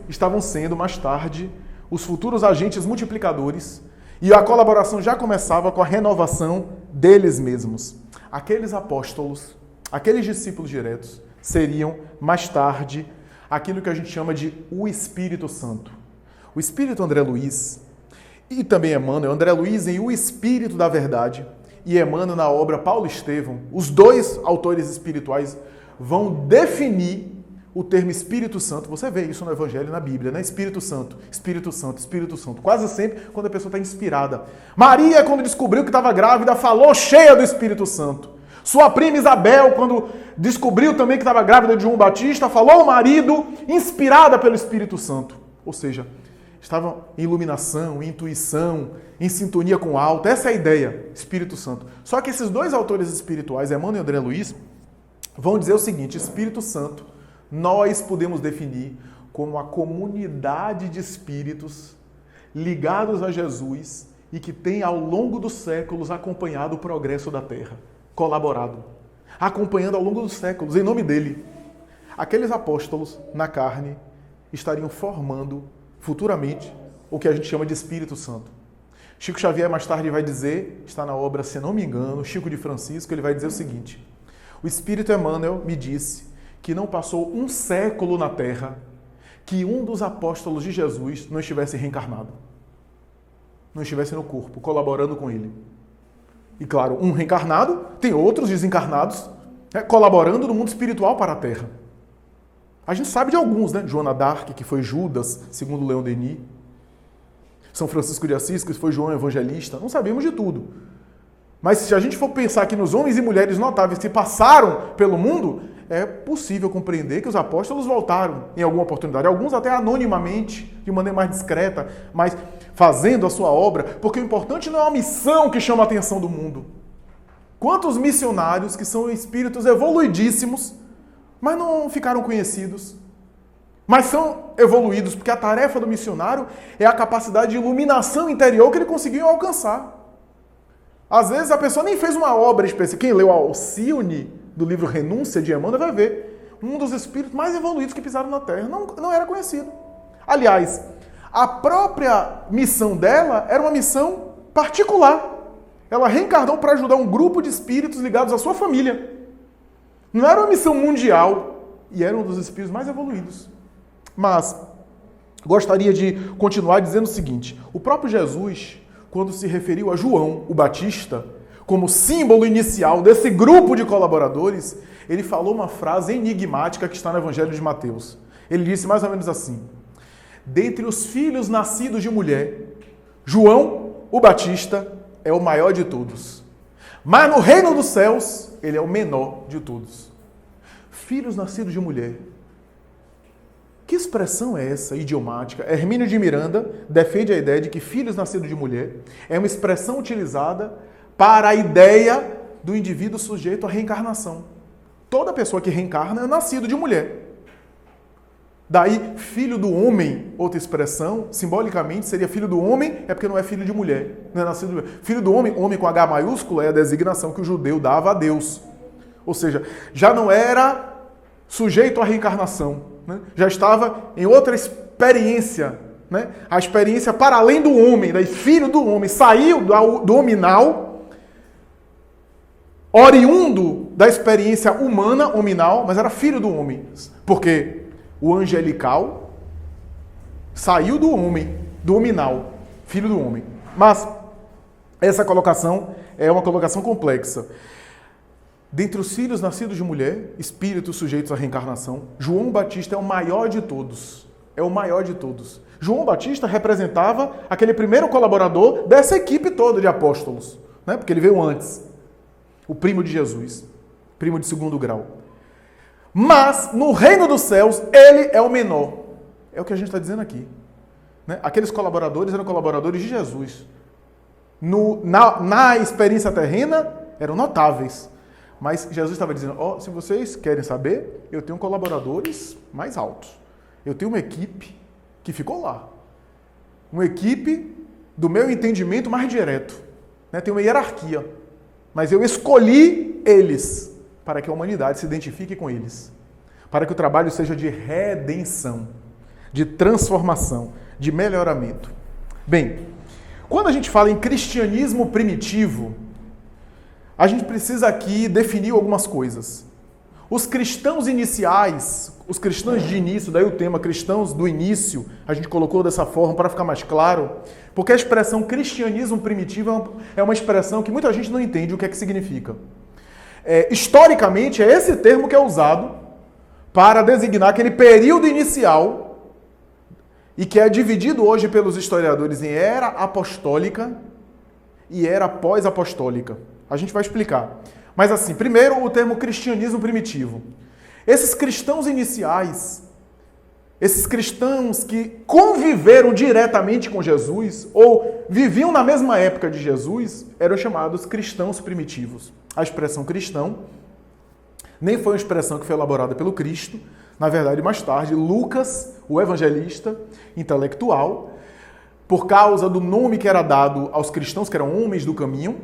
estavam sendo mais tarde os futuros agentes multiplicadores e a colaboração já começava com a renovação deles mesmos. Aqueles apóstolos, aqueles discípulos diretos, seriam, mais tarde, aquilo que a gente chama de o Espírito Santo. O Espírito André Luiz e também Emmanuel, André Luiz em O Espírito da Verdade e Emmanuel na obra Paulo Estevão, os dois autores espirituais vão definir o termo Espírito Santo, você vê isso no Evangelho e na Bíblia, né? Espírito Santo, Espírito Santo, Espírito Santo. Quase sempre quando a pessoa está inspirada. Maria, quando descobriu que estava grávida, falou cheia do Espírito Santo. Sua prima Isabel, quando descobriu também que estava grávida de João Batista, falou ao marido, inspirada pelo Espírito Santo. Ou seja, estavam em iluminação, em intuição, em sintonia com o alto. Essa é a ideia, Espírito Santo. Só que esses dois autores espirituais, Emmanuel e André Luiz, vão dizer o seguinte: Espírito Santo, nós podemos definir como a comunidade de espíritos ligados a Jesus e que tem ao longo dos séculos acompanhado o progresso da Terra, colaborado, acompanhando ao longo dos séculos, em nome dele. Aqueles apóstolos na carne estariam formando futuramente o que a gente chama de Espírito Santo. Chico Xavier mais tarde vai dizer, está na obra, se não me engano, Chico de Francisco, ele vai dizer o seguinte: o Espírito Emmanuel me disse que não passou um século na Terra que um dos apóstolos de Jesus não estivesse reencarnado, não estivesse no corpo, colaborando com ele. E claro, um reencarnado, tem outros desencarnados, colaborando no mundo espiritual para a Terra. A gente sabe de alguns, né? Joana d'Arc, que foi Judas, segundo Leon Denis. São Francisco de Assis, que foi João Evangelista. Não sabemos de tudo. Mas se a gente for pensar aqui nos homens e mulheres notáveis que passaram pelo mundo, é possível compreender que os apóstolos voltaram em alguma oportunidade. Alguns até anonimamente, de maneira mais discreta, mas fazendo a sua obra, porque o importante não é a missão que chama a atenção do mundo. Quantos missionários que são espíritos evoluidíssimos, mas não ficaram conhecidos, mas são evoluídos, porque a tarefa do missionário é a capacidade de iluminação interior que ele conseguiu alcançar. Às vezes a pessoa nem fez uma obra específica. Quem leu Alcione, do livro Renúncia de Emmanuel, vai ver um dos espíritos mais evoluídos que pisaram na Terra. Não era conhecido. Aliás, a própria missão dela era uma missão particular. Ela reencarnou para ajudar um grupo de espíritos ligados à sua família. Não era uma missão mundial, e era um dos espíritos mais evoluídos. Mas gostaria de continuar dizendo o seguinte: o próprio Jesus, quando se referiu a João, o Batista, como símbolo inicial desse grupo de colaboradores, ele falou uma frase enigmática que está no Evangelho de Mateus. Ele disse mais ou menos assim: dentre os filhos nascidos de mulher, João, o Batista, é o maior de todos. Mas no reino dos céus, ele é o menor de todos. Filhos nascidos de mulher. Que expressão é essa, idiomática? Hermínio de Miranda defende a ideia de que filhos nascidos de mulher é uma expressão utilizada para a ideia do indivíduo sujeito à reencarnação. Toda pessoa que reencarna é nascido de mulher. Daí, filho do homem, outra expressão, simbolicamente seria filho do homem, é porque não é filho de mulher. Não é nascido de mulher. Filho do homem, homem com H maiúsculo, é a designação que o judeu dava a Deus. Ou seja, já não era sujeito à reencarnação, né? Já estava em outra experiência, né? A experiência para além do homem, daí filho do homem, saiu do hominal, oriundo da experiência humana, hominal, mas era filho do homem. Porque o angelical saiu do homem, do hominal, filho do homem. Mas essa colocação é uma colocação complexa. Dentre os filhos nascidos de mulher, espíritos sujeitos à reencarnação, João Batista é o maior de todos. É o maior de todos. João Batista representava aquele primeiro colaborador dessa equipe toda de apóstolos, né? Porque ele veio antes. O primo de Jesus, primo de segundo grau. Mas, no reino dos céus, ele é o menor. É o que a gente está dizendo aqui, né? Aqueles colaboradores eram colaboradores de Jesus. Na experiência terrena, eram notáveis. Mas Jesus estava dizendo, se vocês querem saber, eu tenho colaboradores mais altos. Eu tenho uma equipe que ficou lá. Uma equipe do meu entendimento mais direto, né? Tem uma hierarquia. Mas eu escolhi eles para que a humanidade se identifique com eles. Para que o trabalho seja de redenção, de transformação, de melhoramento. Bem, quando a gente fala em cristianismo primitivo, a gente precisa aqui definir algumas coisas. Os cristãos iniciais, os cristãos de início, daí o tema cristãos do início, a gente colocou dessa forma para ficar mais claro, porque a expressão cristianismo primitivo é uma expressão que muita gente não entende o que é que significa. Historicamente, é esse termo que é usado para designar aquele período inicial e que é dividido hoje pelos historiadores em era apostólica e era pós-apostólica. A gente vai explicar. Mas assim, primeiro o termo cristianismo primitivo. Esses cristãos iniciais, esses cristãos que conviveram diretamente com Jesus ou viviam na mesma época de Jesus, eram chamados cristãos primitivos. A expressão cristão nem foi uma expressão que foi elaborada pelo Cristo. Na verdade, mais tarde, Lucas, o evangelista intelectual, por causa do nome que era dado aos cristãos, que eram homens do caminho.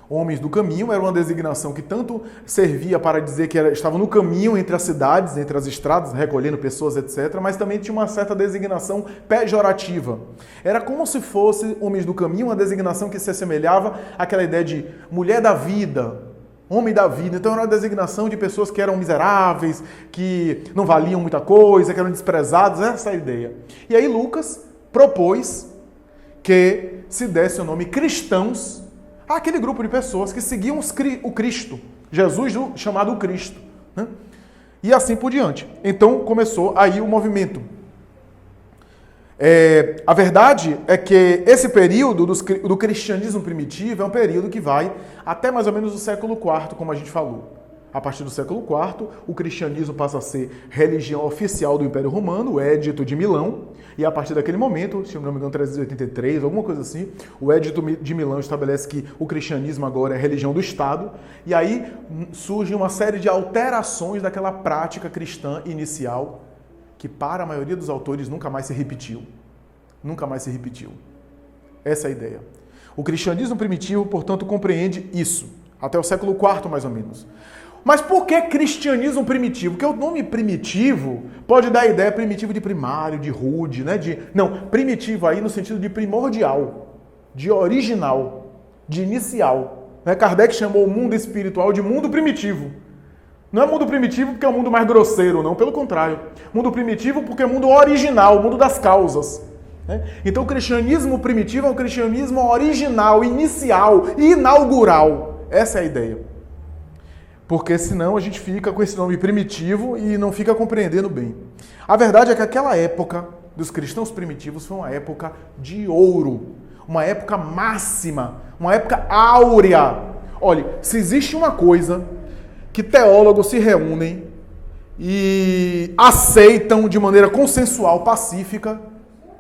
Homens do caminho era uma designação que tanto servia para dizer que estavam no caminho entre as cidades, entre as estradas, recolhendo pessoas, etc., mas também tinha uma certa designação pejorativa. Era como se fosse homens do caminho, uma designação que se assemelhava àquela ideia de mulher da vida, homem da vida. Então era uma designação de pessoas que eram miseráveis, que não valiam muita coisa, que eram desprezados, essa é a ideia. E aí Lucas propôs que se desse o nome cristãos àquele grupo de pessoas que seguiam o Cristo, Jesus chamado o Cristo, né? E assim por diante. Então começou aí o movimento. A verdade é que esse período do cristianismo primitivo é um período que vai até mais ou menos o século IV, como a gente falou. A partir do século IV, o cristianismo passa a ser religião oficial do Império Romano, o Édito de Milão, e a partir daquele momento, se não me engano, 383, alguma coisa assim, o Édito de Milão estabelece que o cristianismo agora é religião do Estado, e aí surge uma série de alterações daquela prática cristã inicial, que para a maioria dos autores nunca mais se repetiu. Nunca mais se repetiu. Essa é a ideia. O cristianismo primitivo, portanto, compreende isso, até o século IV, mais ou menos. Mas por que cristianismo primitivo? Porque o nome primitivo pode dar a ideia primitivo de primário, de rude, né? Não, primitivo aí no sentido de primordial, de original, de inicial. Né? Kardec chamou o mundo espiritual de mundo primitivo. Não é mundo primitivo porque é o mundo mais grosseiro, não. Pelo contrário. Mundo primitivo porque é mundo original, mundo das causas. Né? Então o cristianismo primitivo é um cristianismo original, inicial, inaugural. Essa é a ideia. Porque senão a gente fica com esse nome primitivo e não fica compreendendo bem. A verdade é que aquela época dos cristãos primitivos foi uma época de ouro, uma época máxima, uma época áurea. Olha, se existe uma coisa que teólogos se reúnem e aceitam de maneira consensual, pacífica,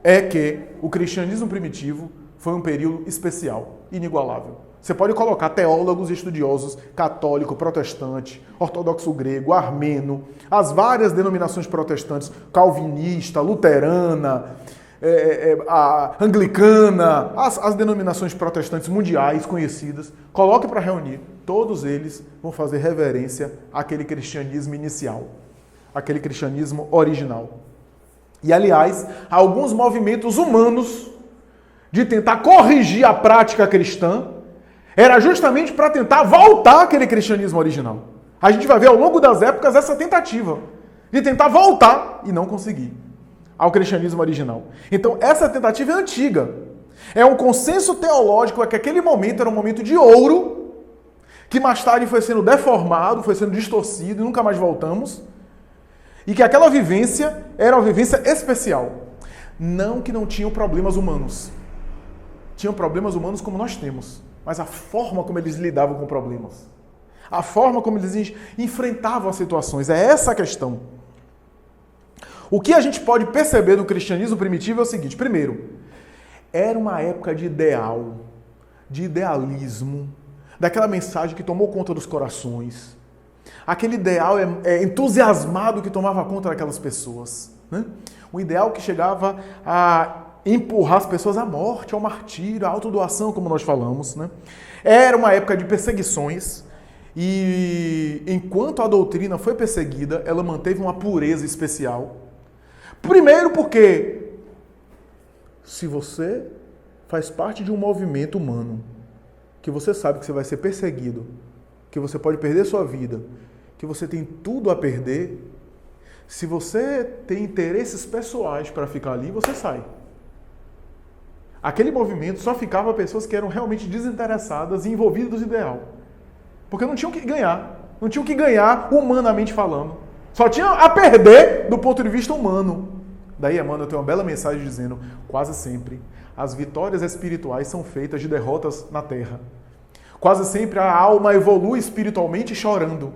é que o cristianismo primitivo foi um período especial, inigualável. Você pode colocar teólogos e estudiosos católico, protestante, ortodoxo grego, armeno, as várias denominações protestantes, calvinista, luterana, a anglicana, as denominações protestantes mundiais conhecidas, coloque para reunir. Todos eles vão fazer reverência àquele cristianismo inicial, àquele cristianismo original. E, aliás, há alguns movimentos humanos de tentar corrigir a prática cristã, era justamente para tentar voltar àquele cristianismo original. A gente vai ver ao longo das épocas essa tentativa de tentar voltar e não conseguir ao cristianismo original. Então, essa tentativa é antiga. É um consenso teológico é que aquele momento era um momento de ouro, que mais tarde foi sendo deformado, foi sendo distorcido e nunca mais voltamos. E que aquela vivência era uma vivência especial. Não que não tinham problemas humanos. Tinham problemas humanos como nós temos. Mas a forma como eles lidavam com problemas, a forma como eles enfrentavam as situações, é essa a questão. O que a gente pode perceber do cristianismo primitivo é o seguinte: primeiro, era uma época de ideal, de idealismo, daquela mensagem que tomou conta dos corações, aquele ideal entusiasmado que tomava conta daquelas pessoas, né? Um ideal que chegava a empurrar as pessoas à morte, ao martírio, à autodoação, como nós falamos, né? Era uma época de perseguições e, enquanto a doutrina foi perseguida, ela manteve uma pureza especial. Primeiro porque, se você faz parte de um movimento humano, que você sabe que você vai ser perseguido, que você pode perder sua vida, que você tem tudo a perder, se você tem interesses pessoais para ficar ali, você sai. Aquele movimento só ficava pessoas que eram realmente desinteressadas e envolvidas no ideal. Porque não tinham o que ganhar. Não tinham o que ganhar humanamente falando. Só tinha a perder do ponto de vista humano. Daí, Emmanuel tem uma bela mensagem dizendo, quase sempre, as vitórias espirituais são feitas de derrotas na terra. Quase sempre a alma evolui espiritualmente chorando.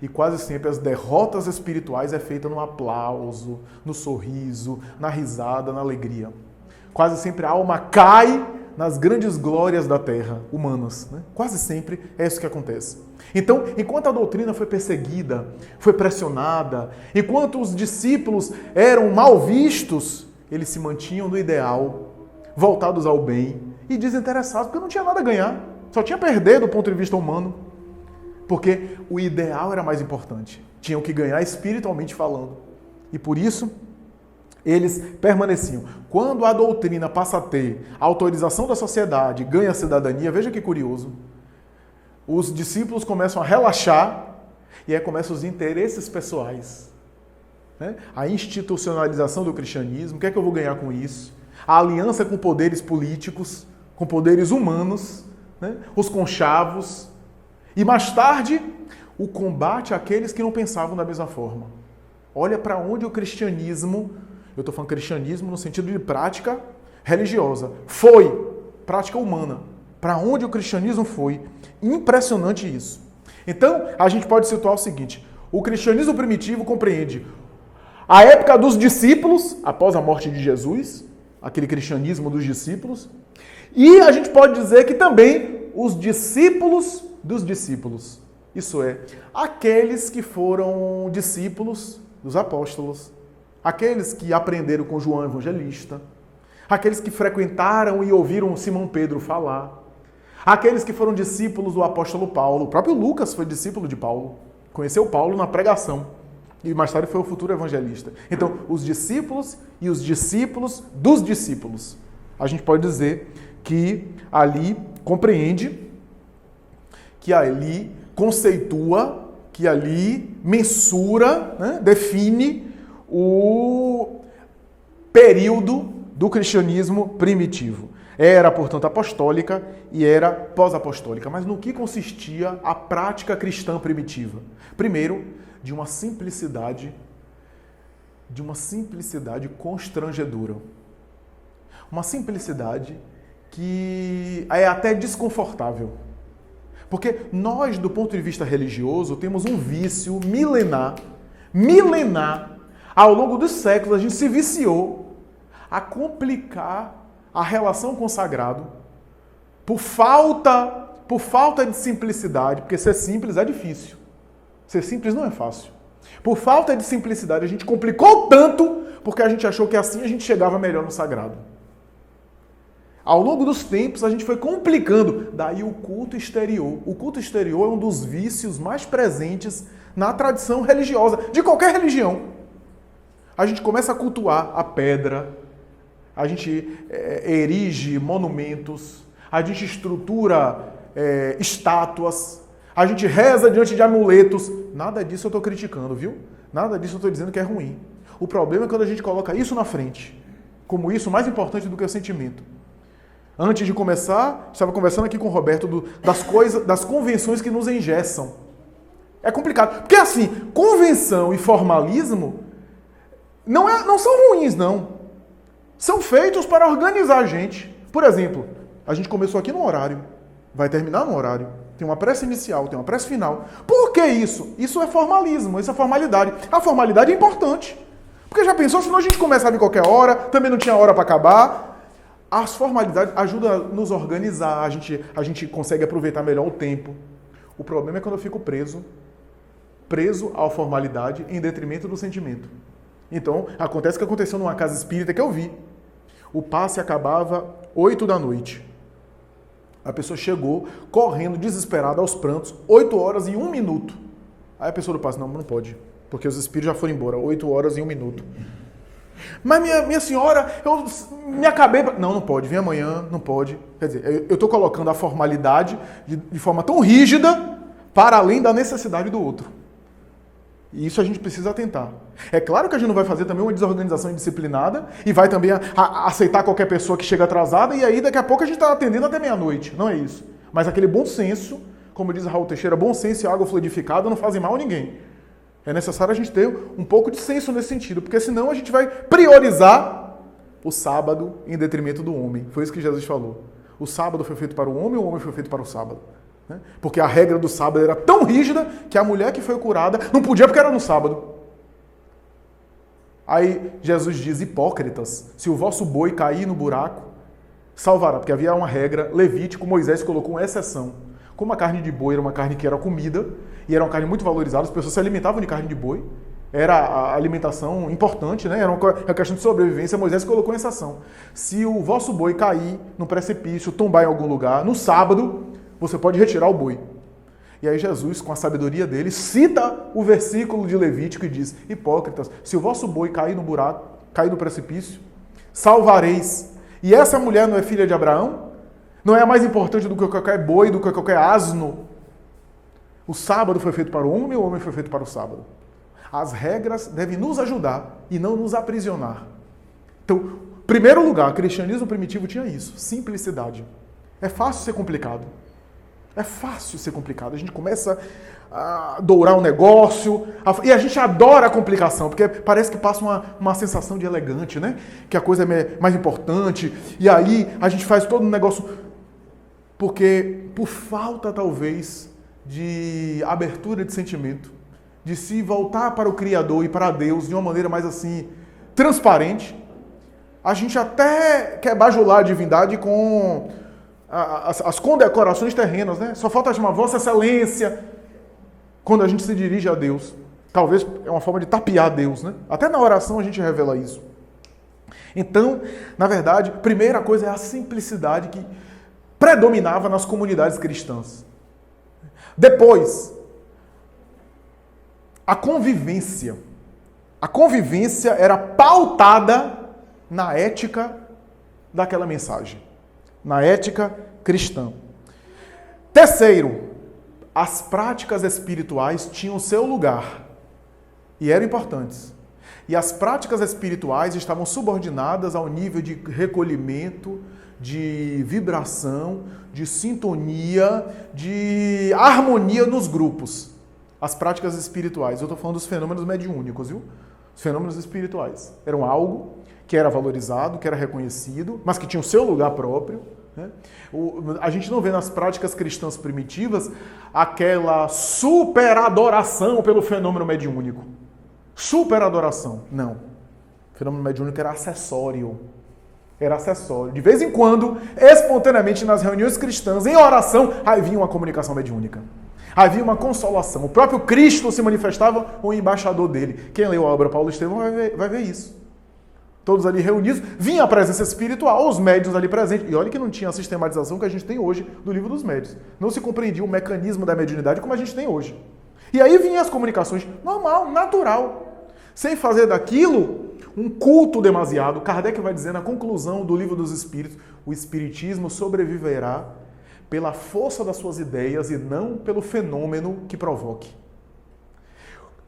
E quase sempre as derrotas espirituais é feita no aplauso, no sorriso, na risada, na alegria. Quase sempre a alma cai nas grandes glórias da terra, humanas. Né? Quase sempre é isso que acontece. Então, enquanto a doutrina foi perseguida, foi pressionada, enquanto os discípulos eram mal vistos, eles se mantinham no ideal, voltados ao bem e desinteressados, porque não tinha nada a ganhar, só tinha a perder do ponto de vista humano, porque o ideal era mais importante, tinham que ganhar espiritualmente falando. E por isso, eles permaneciam. Quando a doutrina passa a ter a autorização da sociedade, ganha a cidadania, veja que curioso, os discípulos começam a relaxar e aí começam os interesses pessoais. Né? A institucionalização do cristianismo, o que é que eu vou ganhar com isso? A aliança com poderes políticos, com poderes humanos, né? Os conchavos. E mais tarde, o combate àqueles que não pensavam da mesma forma. Olha para onde o cristianismo, eu estou falando cristianismo no sentido de prática religiosa, foi prática humana. Para onde o cristianismo foi. Impressionante isso. Então, a gente pode situar o seguinte, o cristianismo primitivo compreende a época dos discípulos, após a morte de Jesus, aquele cristianismo dos discípulos, e a gente pode dizer que também os discípulos dos discípulos, isso é, aqueles que foram discípulos dos apóstolos, aqueles que aprenderam com João Evangelista, aqueles que frequentaram e ouviram Simão Pedro falar, aqueles que foram discípulos do apóstolo Paulo, o próprio Lucas foi discípulo de Paulo, conheceu Paulo na pregação e mais tarde foi o futuro evangelista. Então, os discípulos e os discípulos dos discípulos. A gente pode dizer que ali compreende, que ali conceitua, que ali mensura, né, define o período do cristianismo primitivo. Era, portanto, apostólica e era pós-apostólica. Mas no que consistia a prática cristã primitiva? Primeiro, de uma simplicidade constrangedora. Uma simplicidade que é até desconfortável. Porque nós, do ponto de vista religioso, temos um vício milenar. Ao longo dos séculos, a gente se viciou a complicar a relação com o sagrado por falta de simplicidade, porque ser simples é difícil. Ser simples não é fácil. Por falta de simplicidade, a gente complicou tanto porque a gente achou que assim a gente chegava melhor no sagrado. Ao longo dos tempos, a gente foi complicando. Daí o culto exterior. O culto exterior é um dos vícios mais presentes na tradição religiosa, de qualquer religião. A gente começa a cultuar a pedra, a gente erige monumentos, a gente estrutura estátuas, a gente reza diante de amuletos. Nada disso eu estou criticando, viu? Nada disso eu estou dizendo que é ruim. O problema é quando a gente coloca isso na frente, como isso mais importante do que o sentimento. Antes de começar, estava conversando aqui com o Roberto das convenções que nos engessam. É complicado. Porque assim, convenção e formalismo não são ruins, não. São feitos para organizar a gente. Por exemplo, a gente começou aqui no horário, vai terminar no horário. Tem uma prece inicial, tem uma prece final. Por que isso? Isso é formalismo, isso é formalidade. A formalidade é importante. Porque já pensou, senão a gente começava em qualquer hora, também não tinha hora para acabar. As formalidades ajudam a nos organizar, a gente consegue aproveitar melhor o tempo. O problema é quando eu fico preso à formalidade em detrimento do sentimento. Então, acontece o que aconteceu numa casa espírita que eu vi. O passe acabava 8 da noite. A pessoa chegou correndo, desesperada, aos prantos, 8 horas e 1 minuto. Aí a pessoa do passe, não pode, porque os espíritos já foram embora, 8 horas e 1 minuto. Mas minha senhora, eu me acabei... Não pode, vem amanhã, não pode. Quer dizer, eu estou colocando a formalidade de forma tão rígida para além da necessidade do outro. E isso a gente precisa atentar. É claro que a gente não vai fazer também uma desorganização indisciplinada e vai também aceitar qualquer pessoa que chega atrasada e aí daqui a pouco a gente está atendendo até meia-noite. Não é isso. Mas aquele bom senso, como diz Raul Teixeira, bom senso e água fluidificada não fazem mal a ninguém. É necessário a gente ter um pouco de senso nesse sentido, porque senão a gente vai priorizar o sábado em detrimento do homem. Foi isso que Jesus falou. O sábado foi feito para o homem foi feito para o sábado. Porque a regra do sábado era tão rígida que a mulher que foi curada não podia porque era no sábado. Aí Jesus diz, hipócritas, se o vosso boi cair no buraco, salvará. Porque havia uma regra, Levítico, Moisés colocou uma exceção. Como a carne de boi era uma carne que era comida, e era uma carne muito valorizada, as pessoas se alimentavam de carne de boi, era a alimentação importante, né? Era uma questão de sobrevivência, Moisés colocou uma exceção. Se o vosso boi cair no precipício, tombar em algum lugar, no sábado, você pode retirar o boi. E aí Jesus, com a sabedoria dele, cita o versículo de Levítico e diz, hipócritas, se o vosso boi cair no buraco, cair no precipício, salvareis. E essa mulher não é filha de Abraão? Não é mais importante do que qualquer boi, do que qualquer asno? O sábado foi feito para o homem foi feito para o sábado. As regras devem nos ajudar e não nos aprisionar. Então, em primeiro lugar, o cristianismo primitivo tinha isso, simplicidade. É fácil ser complicado. É fácil ser complicado. A gente começa a dourar um negócio e a gente adora a complicação, porque parece que passa uma sensação de elegante, né? Que a coisa é mais importante. E aí a gente faz todo um negócio porque por falta, talvez, de abertura de sentimento, de se voltar para o Criador e para Deus de uma maneira mais assim, transparente, a gente até quer bajular a divindade com as condecorações terrenas, né? Só falta chamar Vossa Excelência quando a gente se dirige a Deus. Talvez é uma forma de tapear Deus, né? Até na oração a gente revela isso. Então, na verdade, primeira coisa é a simplicidade que predominava nas comunidades cristãs. Depois, a convivência. A convivência era pautada na ética daquela mensagem. Na ética cristã. Terceiro, as práticas espirituais tinham seu lugar e eram importantes. E as práticas espirituais estavam subordinadas ao nível de recolhimento, de vibração, de sintonia, de harmonia nos grupos. As práticas espirituais. Eu estou falando dos fenômenos mediúnicos, viu? Os fenômenos espirituais. Eram algo que era valorizado, que era reconhecido, mas que tinha o seu lugar próprio. Né? A gente não vê nas práticas cristãs primitivas aquela superadoração pelo fenômeno mediúnico. Superadoração. Não. O fenômeno mediúnico era acessório. Era acessório. De vez em quando, espontaneamente nas reuniões cristãs, em oração, aí vinha uma comunicação mediúnica. Havia uma consolação. O próprio Cristo se manifestava o embaixador dele. Quem leu a obra Paulo Estevão vai ver isso. Todos ali reunidos, vinha a presença espiritual, os médiuns ali presentes. E olha que não tinha a sistematização que a gente tem hoje do livro dos médiuns. Não se compreendia o mecanismo da mediunidade como a gente tem hoje. E aí vinham as comunicações normal, natural. Sem fazer daquilo um culto demasiado. Kardec vai dizer na conclusão do livro dos Espíritos, o Espiritismo sobreviverá pela força das suas ideias e não pelo fenômeno que provoque.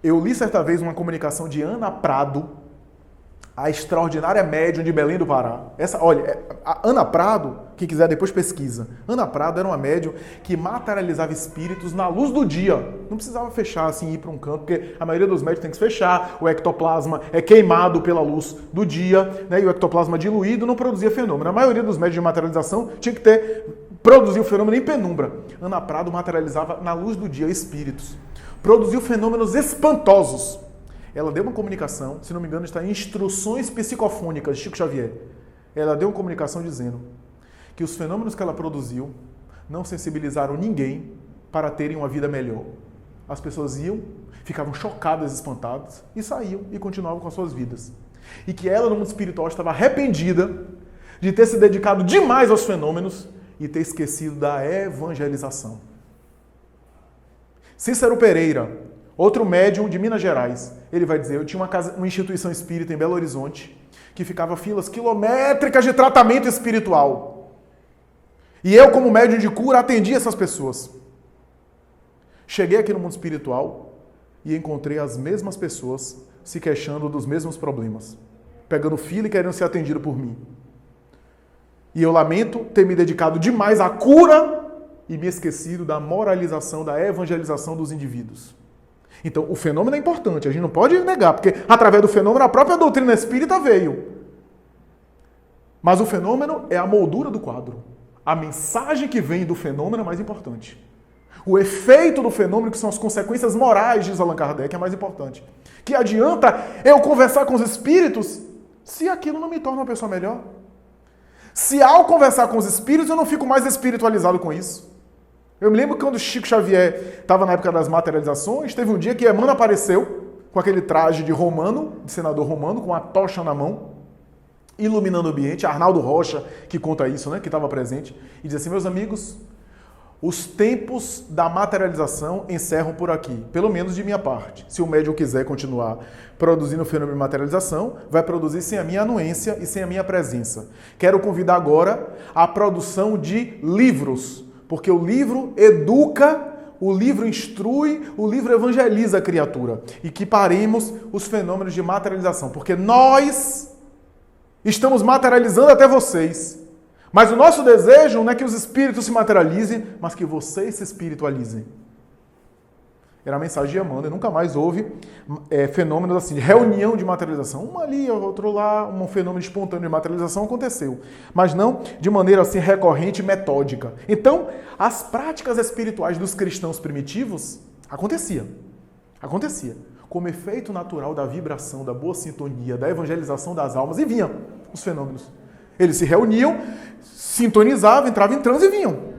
Eu li certa vez uma comunicação de Ana Prado, a extraordinária médium de Belém do Pará. Olha, a Ana Prado, quem quiser depois pesquisa. Ana Prado era uma médium que materializava espíritos na luz do dia. Não precisava fechar assim, ir para um canto, porque a maioria dos médios tem que se fechar, o ectoplasma é queimado pela luz do dia, né, e o ectoplasma diluído não produzia fenômeno. A maioria dos médios de materialização tinha que produzir o fenômeno em penumbra. Ana Prado materializava na luz do dia espíritos. Produziu fenômenos espantosos. Ela deu uma comunicação, se não me engano, está em Instruções Psicofônicas de Chico Xavier. Ela deu uma comunicação dizendo que os fenômenos que ela produziu não sensibilizaram ninguém para terem uma vida melhor. As pessoas iam, ficavam chocadas, espantadas, e saíam e continuavam com as suas vidas. E que ela, no mundo espiritual, estava arrependida de ter se dedicado demais aos fenômenos e ter esquecido da evangelização. Cícero Pereira, outro médium de Minas Gerais, ele vai dizer, eu tinha uma instituição espírita em Belo Horizonte que ficava filas quilométricas de tratamento espiritual. E eu, como médium de cura, atendia essas pessoas. Cheguei aqui no mundo espiritual e encontrei as mesmas pessoas se queixando dos mesmos problemas, pegando fila e querendo ser atendido por mim. E eu lamento ter me dedicado demais à cura e me esquecido da moralização, da evangelização dos indivíduos. Então, o fenômeno é importante, a gente não pode negar, porque através do fenômeno a própria doutrina espírita veio. Mas o fenômeno é a moldura do quadro. A mensagem que vem do fenômeno é mais importante. O efeito do fenômeno, que são as consequências morais, diz Allan Kardec, é mais importante. Que adianta eu conversar com os espíritos se aquilo não me torna uma pessoa melhor? Se ao conversar com os espíritos eu não fico mais espiritualizado com isso? Eu me lembro que quando Chico Xavier estava na época das materializações, teve um dia que Emmanuel apareceu com aquele traje de romano, de senador romano, com a tocha na mão, iluminando o ambiente. Arnaldo Rocha, que conta isso, né, que estava presente, e diz assim: meus amigos, os tempos da materialização encerram por aqui, pelo menos de minha parte. Se o médium quiser continuar produzindo o fenômeno de materialização, vai produzir sem a minha anuência e sem a minha presença. Quero convidar agora a produção de livros, porque o livro educa, o livro instrui, o livro evangeliza a criatura. E que paremos os fenômenos de materialização, porque nós estamos materializando até vocês. Mas o nosso desejo não é que os espíritos se materializem, mas que vocês se espiritualizem. Era a mensagem de Emmanuel. Nunca mais houve fenômenos assim, de reunião de materialização. Um ali, outro lá, um fenômeno espontâneo de materialização aconteceu. Mas não de maneira assim recorrente e metódica. Então, as práticas espirituais dos cristãos primitivos acontecia. Como efeito natural da vibração, da boa sintonia, da evangelização das almas, e vinham os fenômenos. Eles se reuniam, sintonizavam, entravam em transe e vinham.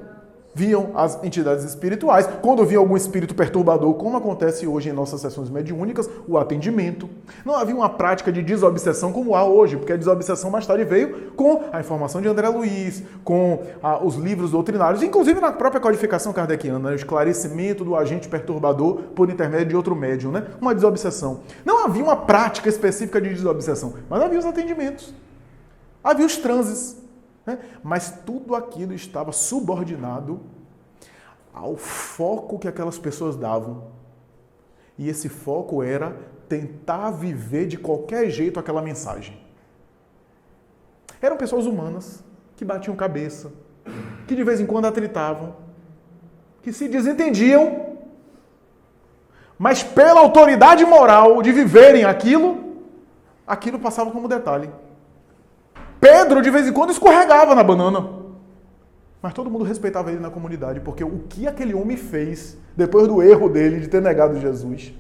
Viam as entidades espirituais. Quando vinha algum espírito perturbador, como acontece hoje em nossas sessões mediúnicas, o atendimento. Não havia uma prática de desobsessão como há hoje, porque a desobsessão mais tarde veio com a informação de André Luiz, com os livros doutrinários, inclusive na própria codificação kardeciana, né? O esclarecimento do agente perturbador por intermédio de outro médium, né? Uma desobsessão. Não havia uma prática específica de desobsessão, mas havia os atendimentos. Havia os transes, né? Mas tudo aquilo estava subordinado ao foco que aquelas pessoas davam. E esse foco era tentar viver de qualquer jeito aquela mensagem. Eram pessoas humanas, que batiam cabeça, que de vez em quando atritavam, que se desentendiam, mas pela autoridade moral de viverem aquilo passava como detalhe. Pedro, de vez em quando, escorregava na banana. Mas todo mundo respeitava ele na comunidade, porque o que aquele homem fez, depois do erro dele de ter negado Jesus,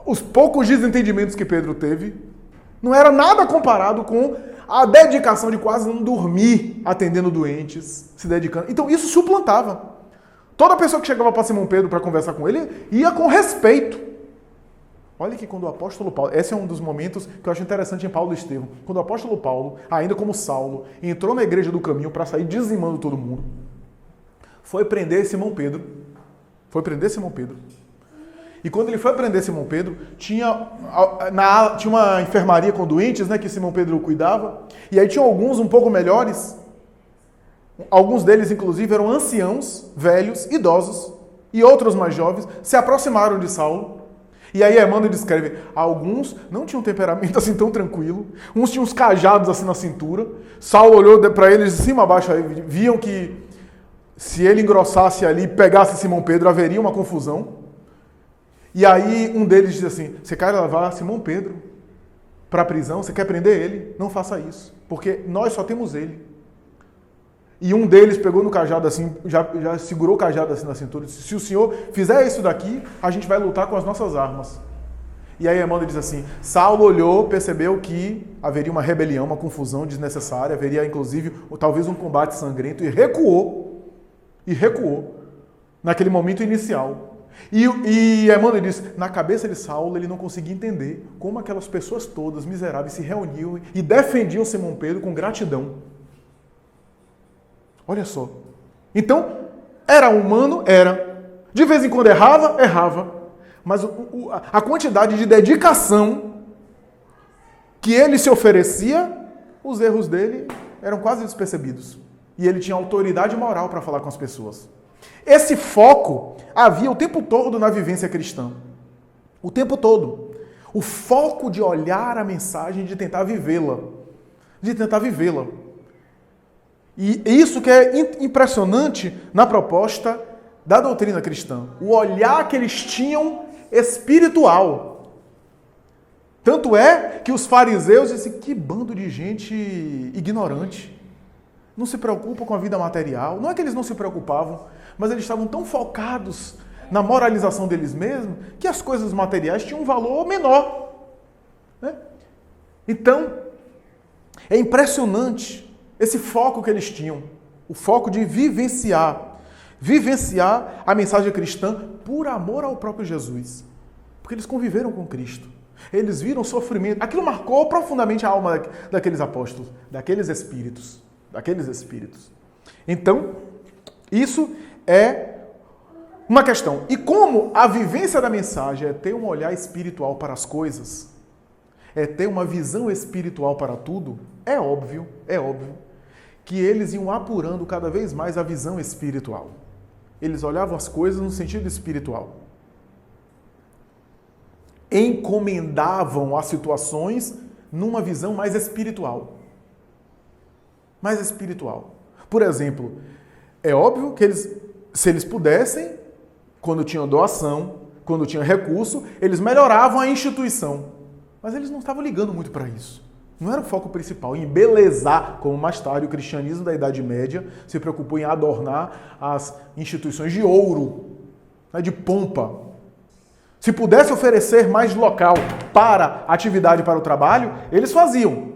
os poucos desentendimentos que Pedro teve, não era nada comparado com a dedicação de quase não dormir, atendendo doentes, se dedicando. Então isso suplantava. Toda pessoa que chegava para Simão Pedro para conversar com ele, ia com respeito. Olha que quando o apóstolo Paulo, esse é um dos momentos que eu acho interessante em Paulo e Estevão, quando o apóstolo Paulo, ainda como Saulo, entrou na igreja do caminho para sair dizimando todo mundo, foi prender Simão Pedro. E quando ele foi prender Simão Pedro, tinha uma enfermaria com doentes, né, que Simão Pedro cuidava, e aí tinha alguns um pouco melhores, alguns deles inclusive eram anciãos, velhos, idosos, e outros mais jovens, se aproximaram de Saulo. E aí Emmanuel descreve, alguns não tinham um temperamento assim tão tranquilo, uns tinham uns cajados assim na cintura. Saulo olhou para eles de cima a baixo, aí viam que se ele engrossasse ali, pegasse Simão Pedro, haveria uma confusão. E aí um deles diz assim, você quer levar Simão Pedro para a prisão? Você quer prender ele? Não faça isso, porque nós só temos ele. E um deles pegou no cajado assim, já segurou o cajado assim na cintura e disse, se o senhor fizer isso daqui, a gente vai lutar com as nossas armas. E aí Emmanuel diz assim, Saulo olhou, percebeu que haveria uma rebelião, uma confusão desnecessária, haveria inclusive talvez um combate sangrento e recuou naquele momento inicial. E Emmanuel diz, na cabeça de Saulo ele não conseguia entender como aquelas pessoas todas miseráveis se reuniam e defendiam Simão Pedro com gratidão. Olha só. Então, era humano? Era. De vez em quando errava. Mas a quantidade de dedicação que ele se oferecia, os erros dele eram quase despercebidos. E ele tinha autoridade moral para falar com as pessoas. Esse foco havia o tempo todo na vivência cristã. O tempo todo. O foco de olhar a mensagem, de tentar vivê-la. E isso que é impressionante na proposta da doutrina cristã. O olhar que eles tinham espiritual. Tanto é que os fariseus disseram, que bando de gente ignorante. Não se preocupa com a vida material. Não é que eles não se preocupavam, mas eles estavam tão focados na moralização deles mesmos que as coisas materiais tinham um valor menor. Né? Então, é impressionante esse foco que eles tinham. O foco de vivenciar a mensagem cristã por amor ao próprio Jesus. Porque eles conviveram com Cristo. Eles viram o sofrimento. Aquilo marcou profundamente a alma daqueles apóstolos, daqueles espíritos. Então, isso é uma questão. E como a vivência da mensagem é ter um olhar espiritual para as coisas, é ter uma visão espiritual para tudo, é óbvio que eles iam apurando cada vez mais a visão espiritual. Eles olhavam as coisas no sentido espiritual. Encomendavam as situações numa visão mais espiritual. Por exemplo, é óbvio que se eles pudessem, quando tinham doação, quando tinham recurso, eles melhoravam a instituição. Mas eles não estavam ligando muito para isso. Não era o foco principal, em embelezar, como mais tarde o cristianismo da Idade Média se preocupou em adornar as instituições de ouro, de pompa. Se pudesse oferecer mais local para atividade, para o trabalho, eles faziam.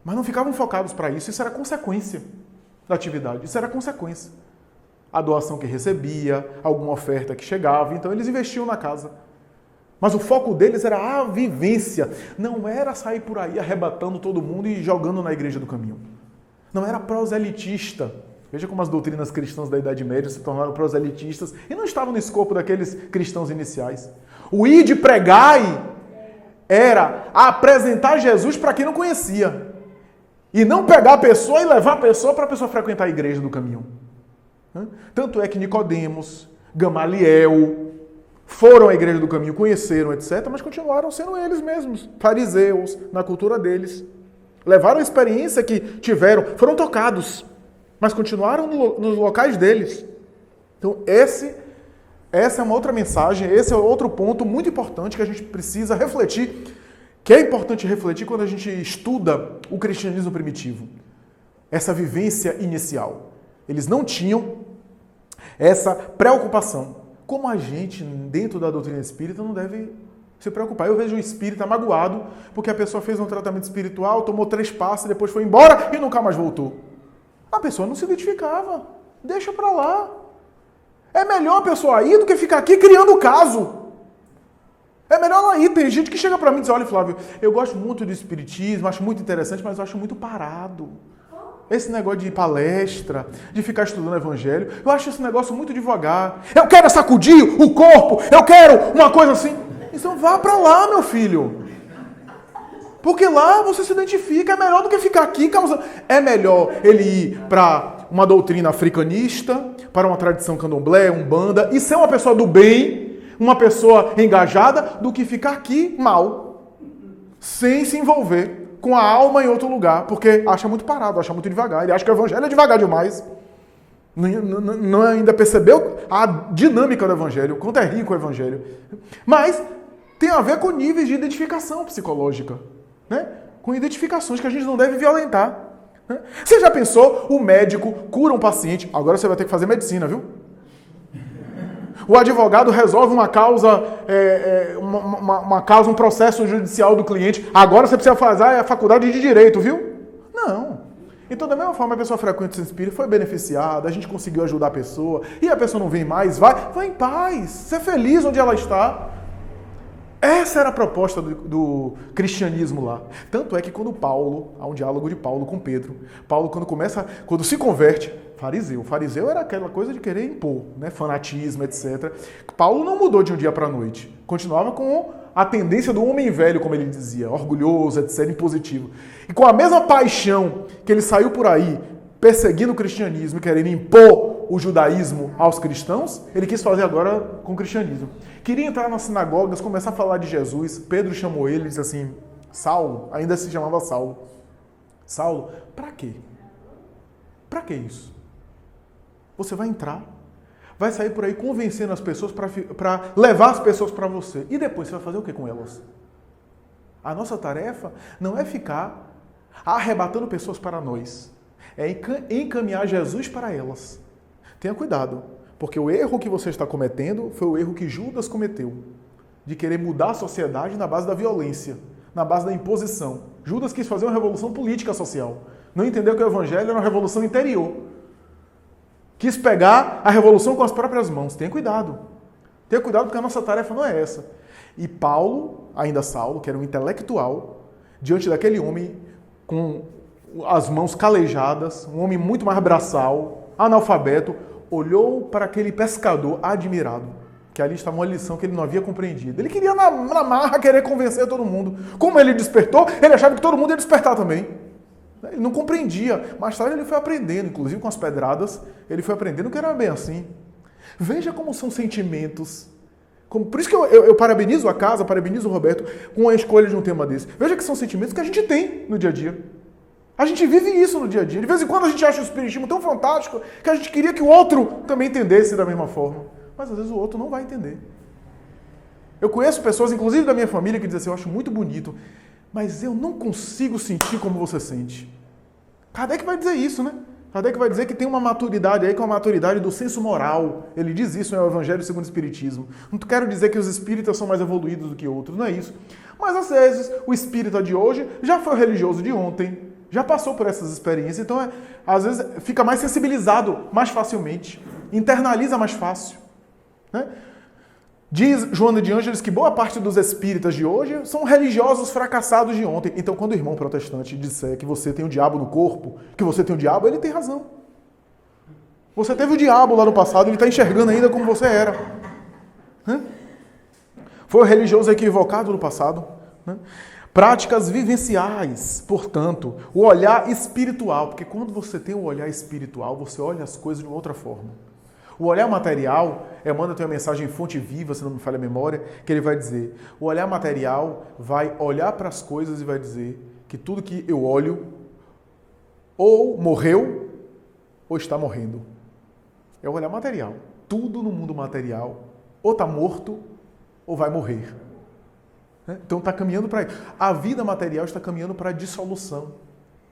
Mas não ficavam focados para isso. Isso era consequência da atividade. Isso era consequência. A doação que recebia, alguma oferta que chegava. Então eles investiam na casa. Mas o foco deles era a vivência. Não era sair por aí arrebatando todo mundo e jogando na igreja do caminho. Não era proselitista. Veja como as doutrinas cristãs da Idade Média se tornaram proselitistas e não estavam no escopo daqueles cristãos iniciais. O ide pregai era apresentar Jesus para quem não conhecia. E não pegar a pessoa e levar a pessoa para a pessoa frequentar a igreja do caminho. Tanto é que Nicodemos, Gamaliel foram à igreja do caminho, conheceram, etc., mas continuaram sendo eles mesmos, fariseus, na cultura deles. Levaram a experiência que tiveram, foram tocados, mas continuaram nos locais deles. Então, essa é uma outra mensagem, esse é outro ponto muito importante que a gente precisa refletir, que é importante refletir quando a gente estuda o cristianismo primitivo. Essa vivência inicial. Eles não tinham essa preocupação. Como a gente, dentro da doutrina espírita, não deve se preocupar. Eu vejo o espírita magoado porque a pessoa fez um tratamento espiritual, tomou 3 passos, depois foi embora e nunca mais voltou. A pessoa não se identificava. Deixa pra lá. É melhor a pessoa ir do que ficar aqui criando caso. É melhor ela ir. Tem gente que chega pra mim e diz, olha, Flávio, eu gosto muito do espiritismo, acho muito interessante, mas eu acho muito parado. Esse negócio de palestra, de ficar estudando evangelho, eu acho esse negócio muito devagar. Eu quero sacudir o corpo, eu quero uma coisa assim. Então vá pra lá, meu filho. Porque lá você se identifica, é melhor do que ficar aqui causando. É melhor ele ir para uma doutrina africanista, para uma tradição candomblé, umbanda, e ser uma pessoa do bem, uma pessoa engajada, do que ficar aqui mal, sem se envolver com a alma em outro lugar, porque acha muito parado, acha muito devagar. Ele acha que o evangelho é devagar demais. Não ainda percebeu a dinâmica do evangelho, o quanto é rico o evangelho. Mas tem a ver com níveis de identificação psicológica, né? Com identificações que a gente não deve violentar. Né? Você já pensou, o médico cura um paciente, agora você vai ter que fazer medicina, viu? O advogado resolve uma causa, um processo judicial do cliente. Agora você precisa fazer a faculdade de Direito, viu? Não. Então, da mesma forma, a pessoa frequenta o centro espírita, foi beneficiada, a gente conseguiu ajudar a pessoa, e a pessoa não vem mais, vai em paz, ser feliz onde ela está. Essa era a proposta do cristianismo lá. Tanto é que quando Paulo, há um diálogo de Paulo com Pedro, Paulo quando se converte, fariseu era aquela coisa de querer impor, né? Fanatismo, etc. Paulo não mudou de um dia para a noite, continuava com a tendência do homem velho, como ele dizia, orgulhoso, etc., impositivo. E com a mesma paixão que ele saiu por aí, perseguindo o cristianismo e querendo impor o judaísmo aos cristãos, ele quis fazer agora com o cristianismo. Queria entrar nas sinagogas, começar a falar de Jesus. Pedro chamou ele e disse assim, Saulo, ainda se chamava Saulo. Saulo, pra quê? Pra que isso? Você vai entrar, vai sair por aí convencendo as pessoas para levar as pessoas para você. E depois você vai fazer o que com elas? A nossa tarefa não é ficar arrebatando pessoas para nós. É encaminhar Jesus para elas. Tenha cuidado, porque o erro que você está cometendo foi o erro que Judas cometeu, de querer mudar a sociedade na base da violência, na base da imposição. Judas quis fazer uma revolução política social. Não entendeu que o evangelho era uma revolução interior. Quis pegar a revolução com as próprias mãos. Tenha cuidado. Tenha cuidado, porque a nossa tarefa não é essa. E Paulo, ainda Saulo, que era um intelectual, diante daquele homem com as mãos calejadas, um homem muito mais braçal, analfabeto, olhou para aquele pescador admirado, que ali estava uma lição que ele não havia compreendido. Ele queria na marra querer convencer todo mundo. Como ele despertou, ele achava que todo mundo ia despertar também. Ele não compreendia. Mais tarde ele foi aprendendo, inclusive com as pedradas, ele foi aprendendo que era bem assim. Veja como são sentimentos. Por isso que eu parabenizo a casa, parabenizo o Roberto com a escolha de um tema desse. Veja que são sentimentos que a gente tem no dia a dia. A gente vive isso no dia a dia. De vez em quando a gente acha o espiritismo tão fantástico que a gente queria que o outro também entendesse da mesma forma. Mas às vezes o outro não vai entender. Eu conheço pessoas, inclusive da minha família, que dizem assim, eu acho muito bonito, mas eu não consigo sentir como você sente. Kardec vai dizer isso, né? Kardec vai dizer que tem uma maturidade aí, que é a maturidade do senso moral. Ele diz isso no Evangelho segundo o Espiritismo. Não quero dizer que os espíritas são mais evoluídos do que outros, não é isso. Mas às vezes o espírita de hoje já foi o religioso de ontem, já passou por essas experiências, então às vezes fica mais sensibilizado mais facilmente, internaliza mais fácil. Né? Diz Joana de Ângeles que boa parte dos espíritas de hoje são religiosos fracassados de ontem. Então, quando o irmão protestante disser que você tem o diabo no corpo, que você tem o diabo, ele tem razão. Você teve o diabo lá no passado, ele está enxergando ainda como você era. Foi o religioso equivocado no passado. Práticas vivenciais, portanto, o olhar espiritual, porque quando você tem o olhar espiritual, você olha as coisas de uma outra forma. O olhar material, Emmanuel tem uma mensagem em Fonte Viva, se não me falha a memória, que ele vai dizer, o olhar material vai olhar para as coisas e vai dizer que tudo que eu olho ou morreu ou está morrendo. É o olhar material. Tudo no mundo material ou está morto ou vai morrer. Então está caminhando para isso. A vida material está caminhando para a dissolução,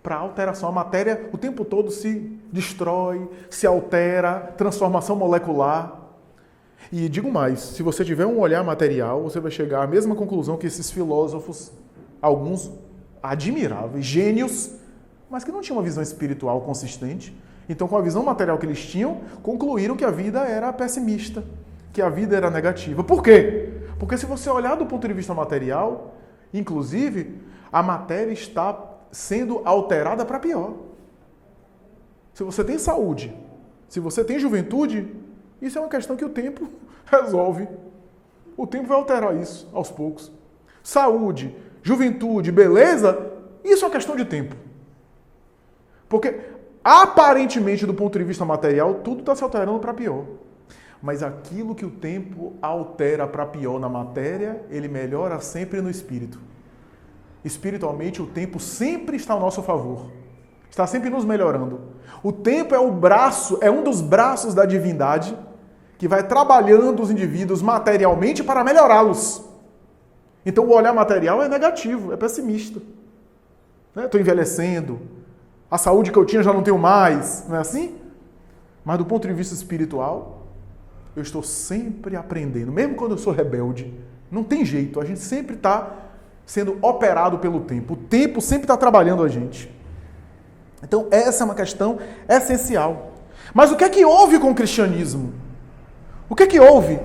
para a alteração. A matéria o tempo todo se destrói, se altera, transformação molecular. E digo mais, se você tiver um olhar material, você vai chegar à mesma conclusão que esses filósofos, alguns admiráveis, gênios, mas que não tinham uma visão espiritual consistente. Então, com a visão material que eles tinham, concluíram que a vida era pessimista, que a vida era negativa. Por quê? Porque se você olhar do ponto de vista material, inclusive, a matéria está sendo alterada para pior. Se você tem saúde, se você tem juventude, isso é uma questão que o tempo resolve. O tempo vai alterar isso aos poucos. Saúde, juventude, beleza, isso é uma questão de tempo. Porque, aparentemente, do ponto de vista material, tudo está se alterando para pior. Mas aquilo que o tempo altera para pior na matéria, ele melhora sempre no espírito. Espiritualmente, o tempo sempre está ao nosso favor. Está sempre nos melhorando. O tempo é o braço, é um dos braços da divindade que vai trabalhando os indivíduos materialmente para melhorá-los. Então, o olhar material é negativo, é pessimista. Estou envelhecendo, a saúde que eu tinha já não tenho mais, não é assim? Mas do ponto de vista espiritual, eu estou sempre aprendendo, mesmo quando eu sou rebelde. Não tem jeito, a gente sempre está sendo operado pelo tempo. O tempo sempre está trabalhando a gente. Então, essa é uma questão essencial. Mas o que é que houve com o cristianismo? O que é que houve?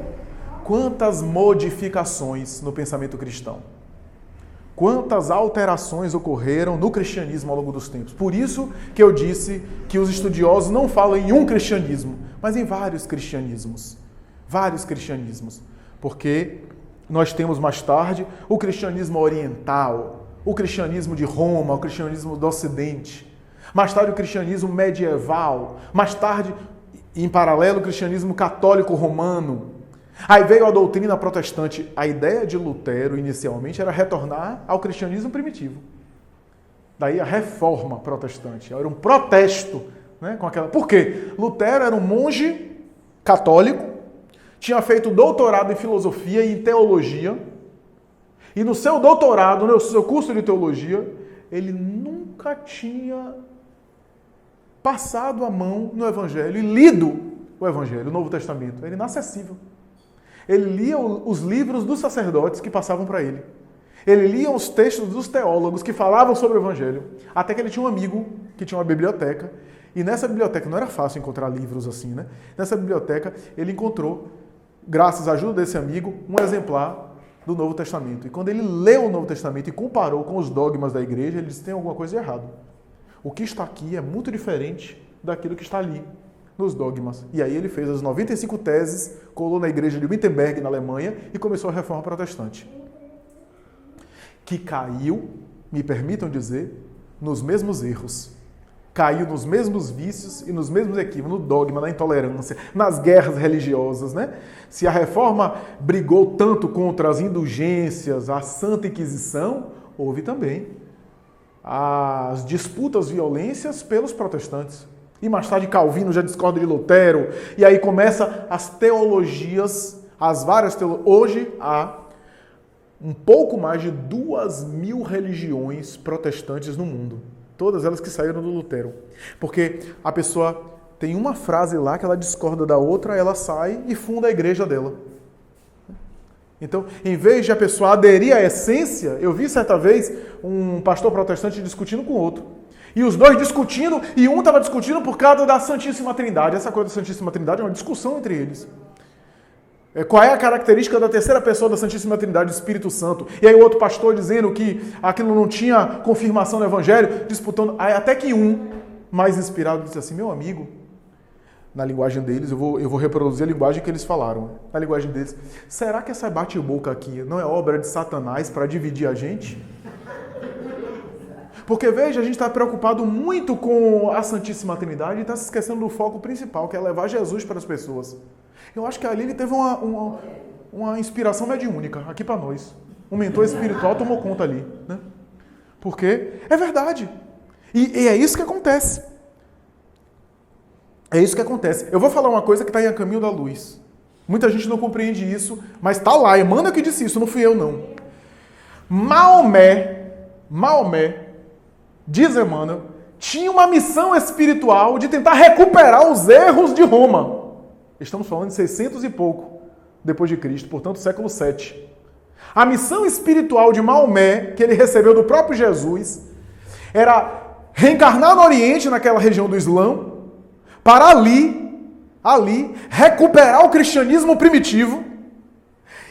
Quantas modificações no pensamento cristão? Quantas alterações ocorreram no cristianismo ao longo dos tempos? Por isso que eu disse que os estudiosos não falam em um cristianismo, mas em vários cristianismos. Vários cristianismos. Porque nós temos mais tarde o cristianismo oriental, o cristianismo de Roma, o cristianismo do Ocidente. Mais tarde o cristianismo medieval. Mais tarde, em paralelo, o cristianismo católico romano. Aí veio a doutrina protestante. A ideia de Lutero, inicialmente, era retornar ao cristianismo primitivo. Daí a reforma protestante. Era um protesto, né, com aquela... Por quê? Lutero era um monge católico, tinha feito doutorado em filosofia e em teologia, e no seu doutorado, no seu curso de teologia, ele nunca tinha passado a mão no Evangelho e lido o Evangelho, o Novo Testamento. Era inacessível. Ele lia os livros dos sacerdotes que passavam para ele. Ele lia os textos dos teólogos que falavam sobre o Evangelho. Até que ele tinha um amigo que tinha uma biblioteca. E nessa biblioteca, não era fácil encontrar livros assim, né? Nessa biblioteca, ele encontrou, graças à ajuda desse amigo, um exemplar do Novo Testamento. E quando ele leu o Novo Testamento e comparou com os dogmas da igreja, ele disse: tem alguma coisa de errado. O que está aqui é muito diferente daquilo que está ali, nos dogmas. E aí ele fez as 95 teses, colou na igreja de Wittenberg, na Alemanha, e começou a reforma protestante. Que caiu, me permitam dizer, nos mesmos erros. Caiu nos mesmos vícios e nos mesmos equívocos, no dogma, na intolerância, nas guerras religiosas, né? Se a reforma brigou tanto contra as indulgências, a Santa Inquisição, houve também as disputas, violências pelos protestantes. E mais tarde Calvino já discorda de Lutero, e aí começa as teologias, as várias teologias. Hoje há um pouco mais de 2.000 religiões protestantes no mundo. Todas elas que saíram do Lutero. Porque a pessoa tem uma frase lá que ela discorda da outra, ela sai e funda a igreja dela. Então, em vez de a pessoa aderir à essência, eu vi certa vez um pastor protestante discutindo com outro. E os dois discutindo, e um estava discutindo por causa da Santíssima Trindade. Essa coisa da Santíssima Trindade é uma discussão entre eles. Qual é a característica da terceira pessoa da Santíssima Trindade, do Espírito Santo? E aí o outro pastor dizendo que aquilo não tinha confirmação no Evangelho, disputando. Aí até que um, mais inspirado, disse assim: meu amigo, na linguagem deles, eu vou reproduzir a linguagem que eles falaram. Na linguagem deles, será que essa bate-boca aqui não é obra de Satanás para dividir a gente? Porque, veja, a gente está preocupado muito com a Santíssima Trindade e está se esquecendo do foco principal, que é levar Jesus para as pessoas. Eu acho que ali ele teve uma inspiração mediúnica aqui para nós. Um mentor espiritual tomou conta ali, né? Porque é verdade. E é isso que acontece. É isso que acontece. Eu vou falar uma coisa que está em A Caminho da Luz. Muita gente não compreende isso, mas está lá. Emmanuel que disse isso, não fui eu, não. Maomé, diz Emmanuel, tinha uma missão espiritual de tentar recuperar os erros de Roma. Estamos falando de 600 e pouco depois de Cristo, portanto, século VII. A missão espiritual de Maomé, que ele recebeu do próprio Jesus, era reencarnar no Oriente, naquela região do Islã, para ali, recuperar o cristianismo primitivo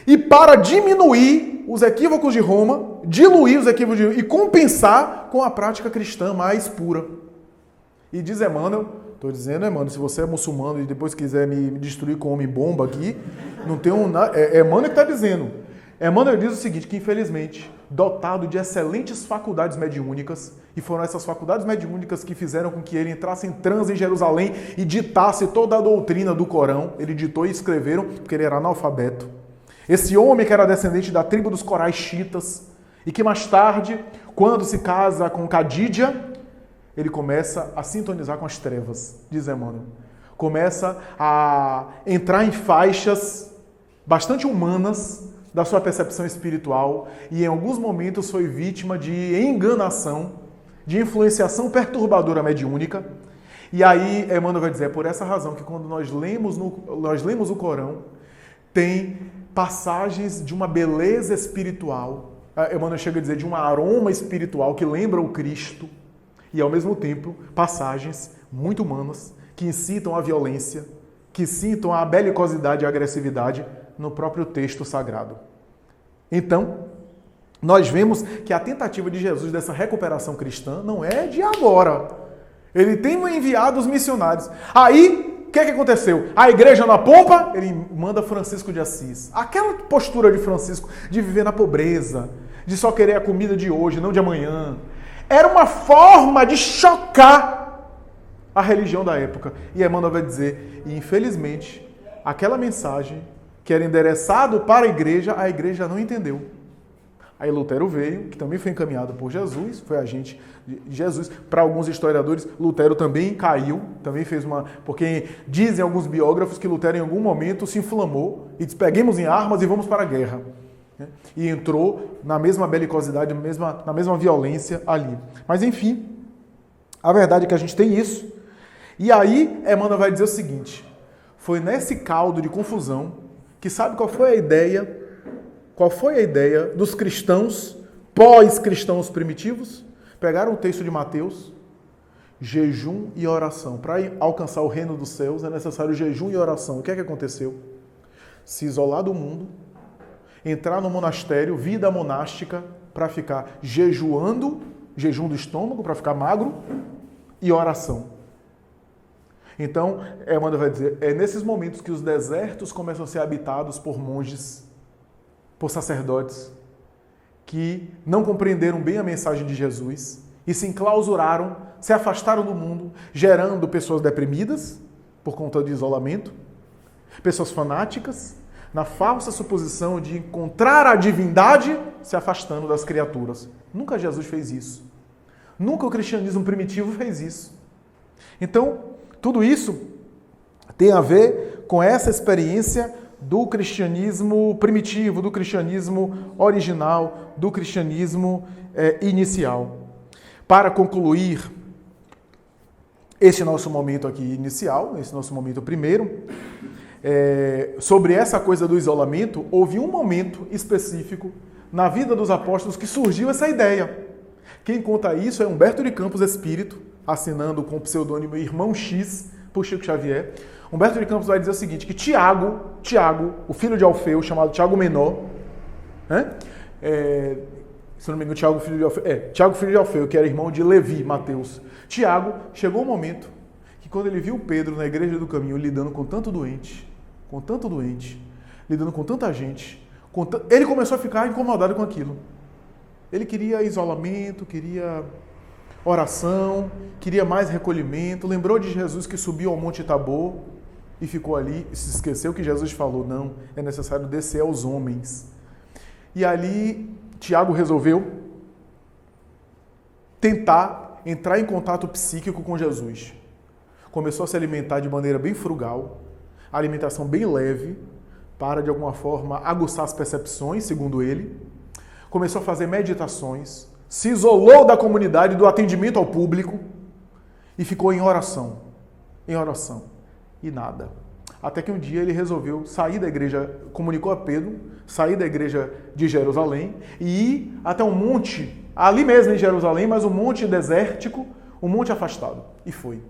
e para diminuir os equívocos de Roma, diluir os equívocos de Roma e compensar com a prática cristã mais pura. E diz Emmanuel, estou dizendo, Emmanuel, se você é muçulmano e depois quiser me destruir com homem-bomba aqui, não tem nada. É Emmanuel que está dizendo. Emmanuel diz o seguinte, que infelizmente, dotado de excelentes faculdades mediúnicas, e foram essas faculdades mediúnicas que fizeram com que ele entrasse em transe em Jerusalém e ditasse toda a doutrina do Corão. Ele ditou e escreveram, porque ele era analfabeto. Esse homem que era descendente da tribo dos Coraixitas, e que mais tarde, quando se casa com Khadija, ele começa a sintonizar com as trevas, diz Emmanuel. Começa a entrar em faixas bastante humanas da sua percepção espiritual e em alguns momentos foi vítima de enganação, de influenciação perturbadora mediúnica. E aí Emmanuel vai dizer, é por essa razão que quando nós lemos o Corão, tem passagens de uma beleza espiritual, Emmanuel chega a dizer de um aroma espiritual que lembra o Cristo, e ao mesmo tempo passagens muito humanas que incitam a violência, que incitam a belicosidade e a agressividade no próprio texto sagrado. Então, nós vemos que a tentativa de Jesus dessa recuperação cristã não é de agora. Ele tem enviado os missionários. Aí, o que aconteceu? A igreja na pompa, ele manda Francisco de Assis. Aquela postura de Francisco de viver na pobreza, de só querer a comida de hoje, não de amanhã, era uma forma de chocar a religião da época. E Emmanuel vai dizer, e infelizmente, aquela mensagem que era endereçado para a igreja não entendeu. Aí Lutero veio, que também foi encaminhado por Jesus, foi agente de Jesus. Para alguns historiadores, Lutero também caiu, também fez porque dizem alguns biógrafos que Lutero em algum momento se inflamou e disse, peguemos em armas e vamos para a guerra. E entrou na mesma belicosidade, na mesma violência ali. Mas enfim, a verdade é que a gente tem isso. E aí, Emmanuel vai dizer o seguinte, foi nesse caldo de confusão que sabe qual foi a ideia? Qual foi a ideia dos cristãos, pós-cristãos primitivos? Pegaram o texto de Mateus, jejum e oração. Para alcançar o reino dos céus é necessário jejum e oração. O que é que aconteceu? Se isolar do mundo, entrar no monastério, vida monástica, para ficar jejuando, jejum do estômago, para ficar magro, e oração. Então, Emmanuel vai dizer, é nesses momentos que os desertos começam a ser habitados por monges, por sacerdotes, que não compreenderam bem a mensagem de Jesus e se enclausuraram, se afastaram do mundo, gerando pessoas deprimidas por conta de isolamento, pessoas fanáticas, na falsa suposição de encontrar a divindade se afastando das criaturas. Nunca Jesus fez isso. Nunca o cristianismo primitivo fez isso. Então, tudo isso tem a ver com essa experiência do cristianismo primitivo, do cristianismo original, do cristianismo inicial. Para concluir esse nosso momento aqui inicial, esse nosso momento primeiro, sobre essa coisa do isolamento, houve um momento específico na vida dos apóstolos que surgiu essa ideia. Quem conta isso é Humberto de Campos Espírito, assinando com o pseudônimo Irmão X, por Chico Xavier. Humberto de Campos vai dizer o seguinte, que Tiago, o filho de Alfeu, chamado Tiago Menor, se não me engano, Tiago, filho de Alfeu, que era irmão de Levi, Mateus. Tiago, chegou um momento que quando ele viu Pedro na igreja do caminho lidando com tanto doente, lidando com tanta gente, ele começou a ficar incomodado com aquilo. Ele queria isolamento, queria oração, queria mais recolhimento, lembrou de Jesus que subiu ao Monte Tabor e ficou ali, se esqueceu que Jesus falou, não, é necessário descer aos homens. E ali, Tiago resolveu tentar entrar em contato psíquico com Jesus. Começou a se alimentar de maneira bem frugal, alimentação bem leve, para de alguma forma aguçar as percepções, segundo ele. Começou a fazer meditações, se isolou da comunidade, do atendimento ao público e ficou em oração, e nada. Até que um dia ele resolveu sair da igreja, comunicou a Pedro, sair da igreja de Jerusalém e ir até um monte, ali mesmo em Jerusalém, mas um monte desértico, um monte afastado. E foi.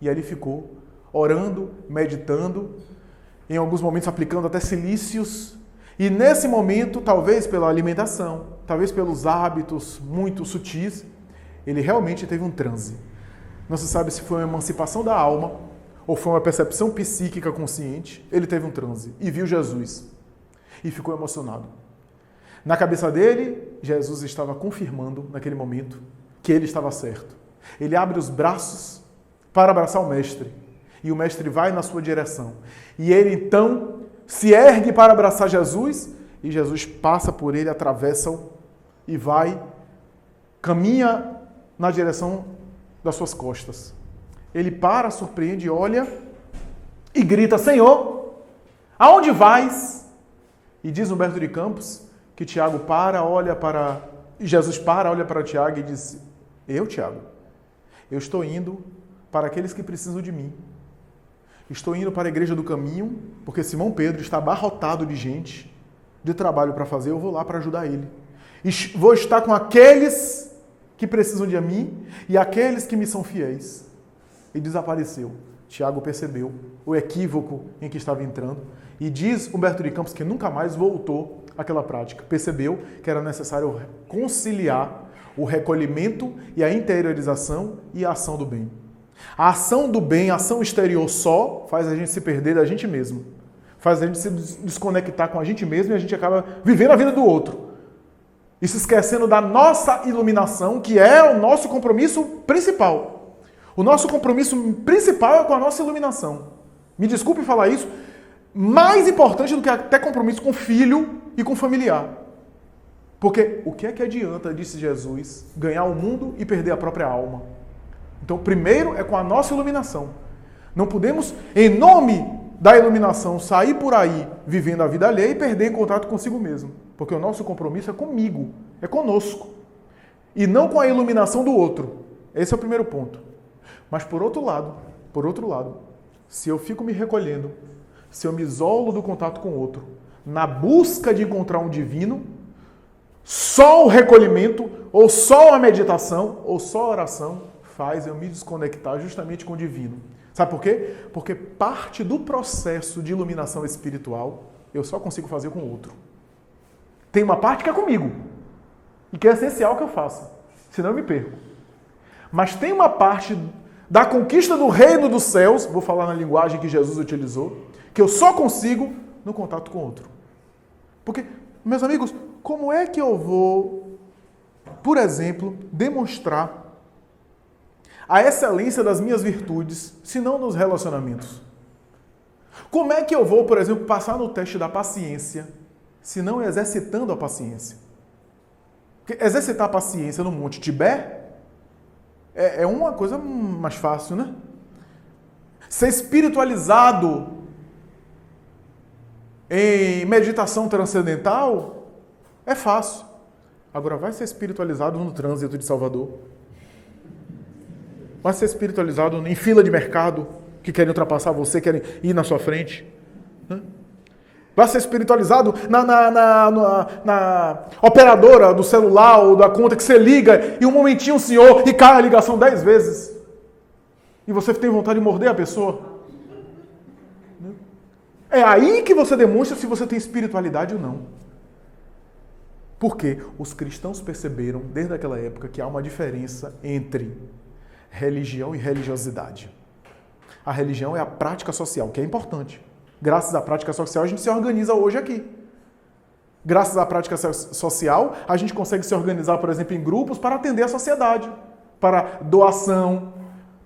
E ali ficou, orando, meditando, em alguns momentos aplicando até cilícios. E nesse momento, talvez pela alimentação, talvez pelos hábitos muito sutis, ele realmente teve um transe. Não se sabe se foi uma emancipação da alma ou foi uma percepção psíquica consciente. Ele teve um transe e viu Jesus e ficou emocionado. Na cabeça dele, Jesus estava confirmando naquele momento que ele estava certo. Ele abre os braços para abraçar o mestre e o mestre vai na sua direção. E ele então se ergue para abraçar Jesus e Jesus passa por ele, atravessa-o e caminha na direção das suas costas. Ele para, surpreende, olha e grita, Senhor, aonde vais? E diz Humberto de Campos que Tiago Jesus olha para Tiago e diz, Tiago, eu estou indo para aqueles que precisam de mim. Estou indo para a igreja do caminho, porque Simão Pedro está abarrotado de gente, de trabalho para fazer, eu vou lá para ajudar ele. E vou estar com aqueles que precisam de mim e aqueles que me são fiéis. E desapareceu. Tiago percebeu o equívoco em que estava entrando e diz Humberto de Campos que nunca mais voltou àquela prática. Percebeu que era necessário conciliar o recolhimento e a interiorização e a ação do bem. A ação do bem, a ação exterior só, faz a gente se perder da gente mesmo. Faz a gente se desconectar com a gente mesmo e a gente acaba vivendo a vida do outro. E se esquecendo da nossa iluminação, que é o nosso compromisso principal. O nosso compromisso principal é com a nossa iluminação. Me desculpe falar isso, mais importante do que até compromisso com filho e com familiar. Porque o que é que adianta, disse Jesus, ganhar o mundo e perder a própria alma? Então, primeiro é com a nossa iluminação. Não podemos, em nome da iluminação, sair por aí vivendo a vida alheia e perder em contato consigo mesmo. Porque o nosso compromisso é comigo, é conosco. E não com a iluminação do outro. Esse é o primeiro ponto. Mas por outro lado, se eu fico me recolhendo, se eu me isolo do contato com o outro, na busca de encontrar um divino, só o recolhimento, ou só a meditação, ou só a oração, faz eu me desconectar justamente com o divino. Sabe por quê? Porque parte do processo de iluminação espiritual eu só consigo fazer com o outro. Tem uma parte que é comigo, e que é essencial que eu faça, senão eu me perco. Mas tem uma parte da conquista do reino dos céus, vou falar na linguagem que Jesus utilizou, que eu só consigo no contato com o outro. Porque, meus amigos, como é que eu vou, por exemplo, demonstrar a excelência das minhas virtudes, se não nos relacionamentos? Como é que eu vou, por exemplo, passar no teste da paciência, se não exercitando a paciência? Porque exercitar a paciência no Monte Tibé é uma coisa mais fácil, né? Ser espiritualizado em meditação transcendental é fácil. Agora, vai ser espiritualizado no trânsito de Salvador? Vai ser espiritualizado em fila de mercado, que querem ultrapassar você, querem ir na sua frente? Vai ser espiritualizado na operadora do celular ou da conta que você liga e um momentinho o senhor e cai a ligação 10 vezes. E você tem vontade de morder a pessoa. É aí que você demonstra se você tem espiritualidade ou não. Porque os cristãos perceberam, desde aquela época, que há uma diferença entre religião e religiosidade. A religião é a prática social, que é importante. Graças à prática social, a gente se organiza hoje aqui. Graças à prática social, a gente consegue se organizar, por exemplo, em grupos para atender a sociedade. Para doação,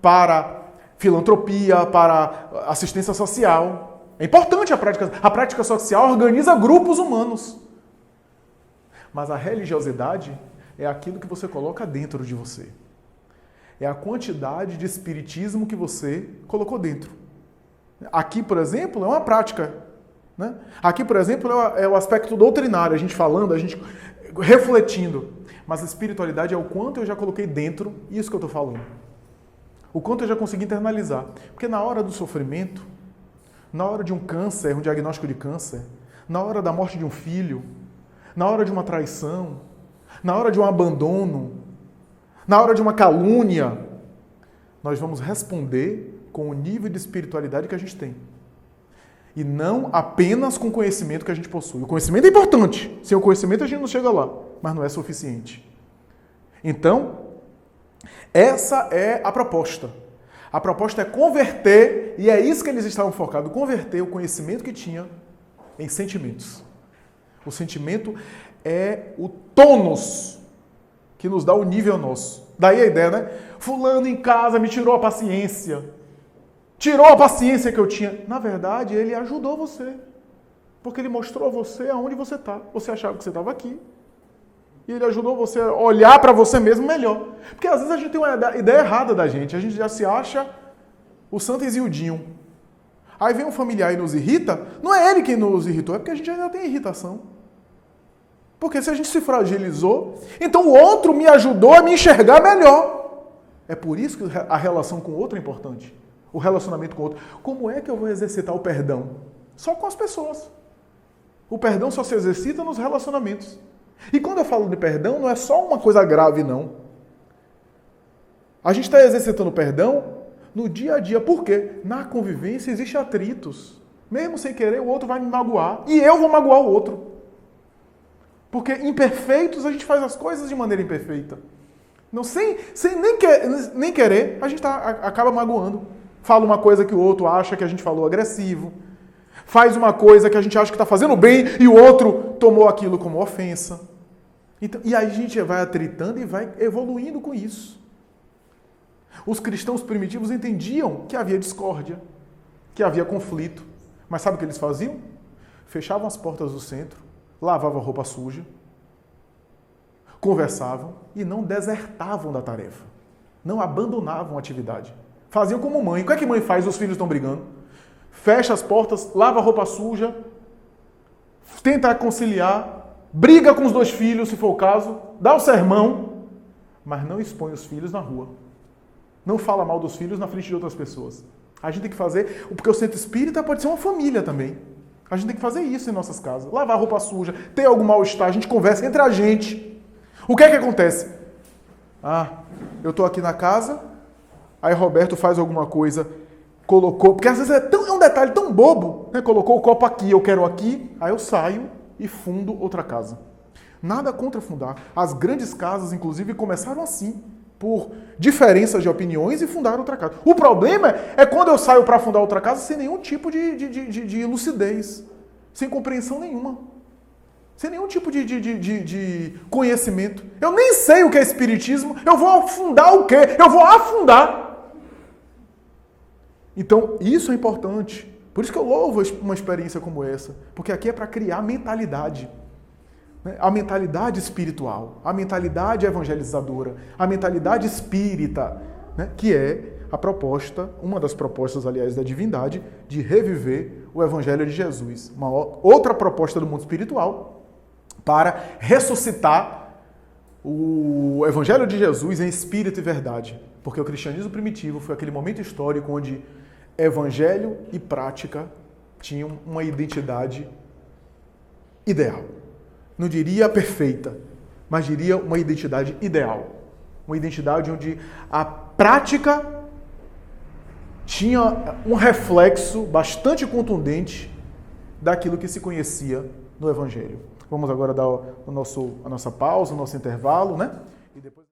para filantropia, para assistência social. É importante a prática social organiza grupos humanos. Mas a religiosidade é aquilo que você coloca dentro de você. É a quantidade de espiritismo que você colocou dentro. Aqui, por exemplo, é uma prática. Né? Aqui, por exemplo, é o aspecto doutrinário, a gente falando, a gente refletindo. Mas a espiritualidade é o quanto eu já coloquei dentro, isso que eu estou falando. O quanto eu já consegui internalizar. Porque na hora do sofrimento, na hora de um câncer, um diagnóstico de câncer, na hora da morte de um filho, na hora de uma traição, na hora de um abandono, na hora de uma calúnia, nós vamos responder com o nível de espiritualidade que a gente tem. E não apenas com o conhecimento que a gente possui. O conhecimento é importante. Sem o conhecimento a gente não chega lá, mas não é suficiente. Então, essa é a proposta. A proposta é converter, e é isso que eles estavam focados, converter o conhecimento que tinha em sentimentos. O sentimento é o tônus que nos dá o nível nosso. Daí a ideia, né? Fulano em casa me tirou a paciência. Tirou a paciência que eu tinha. Na verdade, ele ajudou você. Porque ele mostrou a você aonde você está. Você achava que você estava aqui. E ele ajudou você a olhar para você mesmo melhor. Porque às vezes a gente tem uma ideia errada da gente. A gente já se acha o santo Isildinho. Aí vem um familiar e nos irrita. Não é ele quem nos irritou, é porque a gente ainda tem irritação. Porque se a gente se fragilizou, então o outro me ajudou a me enxergar melhor. É por isso que a relação com o outro é importante. O relacionamento com o outro. Como é que eu vou exercitar o perdão? Só com as pessoas. O perdão só se exercita nos relacionamentos. E quando eu falo de perdão, não é só uma coisa grave, não. A gente está exercitando o perdão no dia a dia. Por quê? Na convivência existem atritos. Mesmo sem querer, o outro vai me magoar. E eu vou magoar o outro. Porque imperfeitos, a gente faz as coisas de maneira imperfeita. Não, sem nem querer, a gente acaba magoando. Fala uma coisa que o outro acha que a gente falou agressivo. Faz uma coisa que a gente acha que está fazendo bem e o outro tomou aquilo como ofensa. Então, e aí a gente vai atritando e vai evoluindo com isso. Os cristãos primitivos entendiam que havia discórdia, que havia conflito. Mas sabe o que eles faziam? Fechavam as portas do centro, lavavam a roupa suja conversavam e não desertavam da tarefa. Não abandonavam a atividade. Faziam como mãe. O que é que mãe faz? Os filhos estão brigando. Fecha as portas, lava a roupa suja, tenta conciliar, briga com os 2 filhos, se for o caso, dá o sermão, mas não expõe os filhos na rua. Não fala mal dos filhos na frente de outras pessoas. A gente tem que fazer, porque o centro espírita pode ser uma família também. A gente tem que fazer isso em nossas casas. Lavar roupa suja, ter algum mal-estar, a gente conversa entre a gente. O que é que acontece? Eu estou aqui na casa, aí Roberto faz alguma coisa, colocou, porque às vezes é um detalhe tão bobo, né? Colocou o copo aqui, eu quero aqui, aí eu saio e fundo outra casa. Nada contra fundar. As grandes casas, inclusive, começaram assim, por diferenças de opiniões e fundaram outra casa. O problema é quando eu saio para fundar outra casa sem nenhum tipo de lucidez, sem compreensão nenhuma, sem nenhum tipo de conhecimento. Eu nem sei o que é espiritismo, eu vou afundar o quê? Eu vou afundar. Então, isso é importante. Por isso que eu louvo uma experiência como essa, porque aqui é para criar mentalidade. A mentalidade espiritual, a mentalidade evangelizadora, a mentalidade espírita, né? Que é a proposta, uma das propostas, aliás, da divindade, de reviver o Evangelho de Jesus. Uma outra proposta do mundo espiritual para ressuscitar o Evangelho de Jesus em espírito e verdade. Porque o cristianismo primitivo foi aquele momento histórico onde Evangelho e prática tinham uma identidade ideal. Não diria perfeita, mas diria uma identidade ideal. Uma identidade onde a prática tinha um reflexo bastante contundente daquilo que se conhecia no Evangelho. Vamos agora dar a nossa pausa, o nosso intervalo, né? E depois...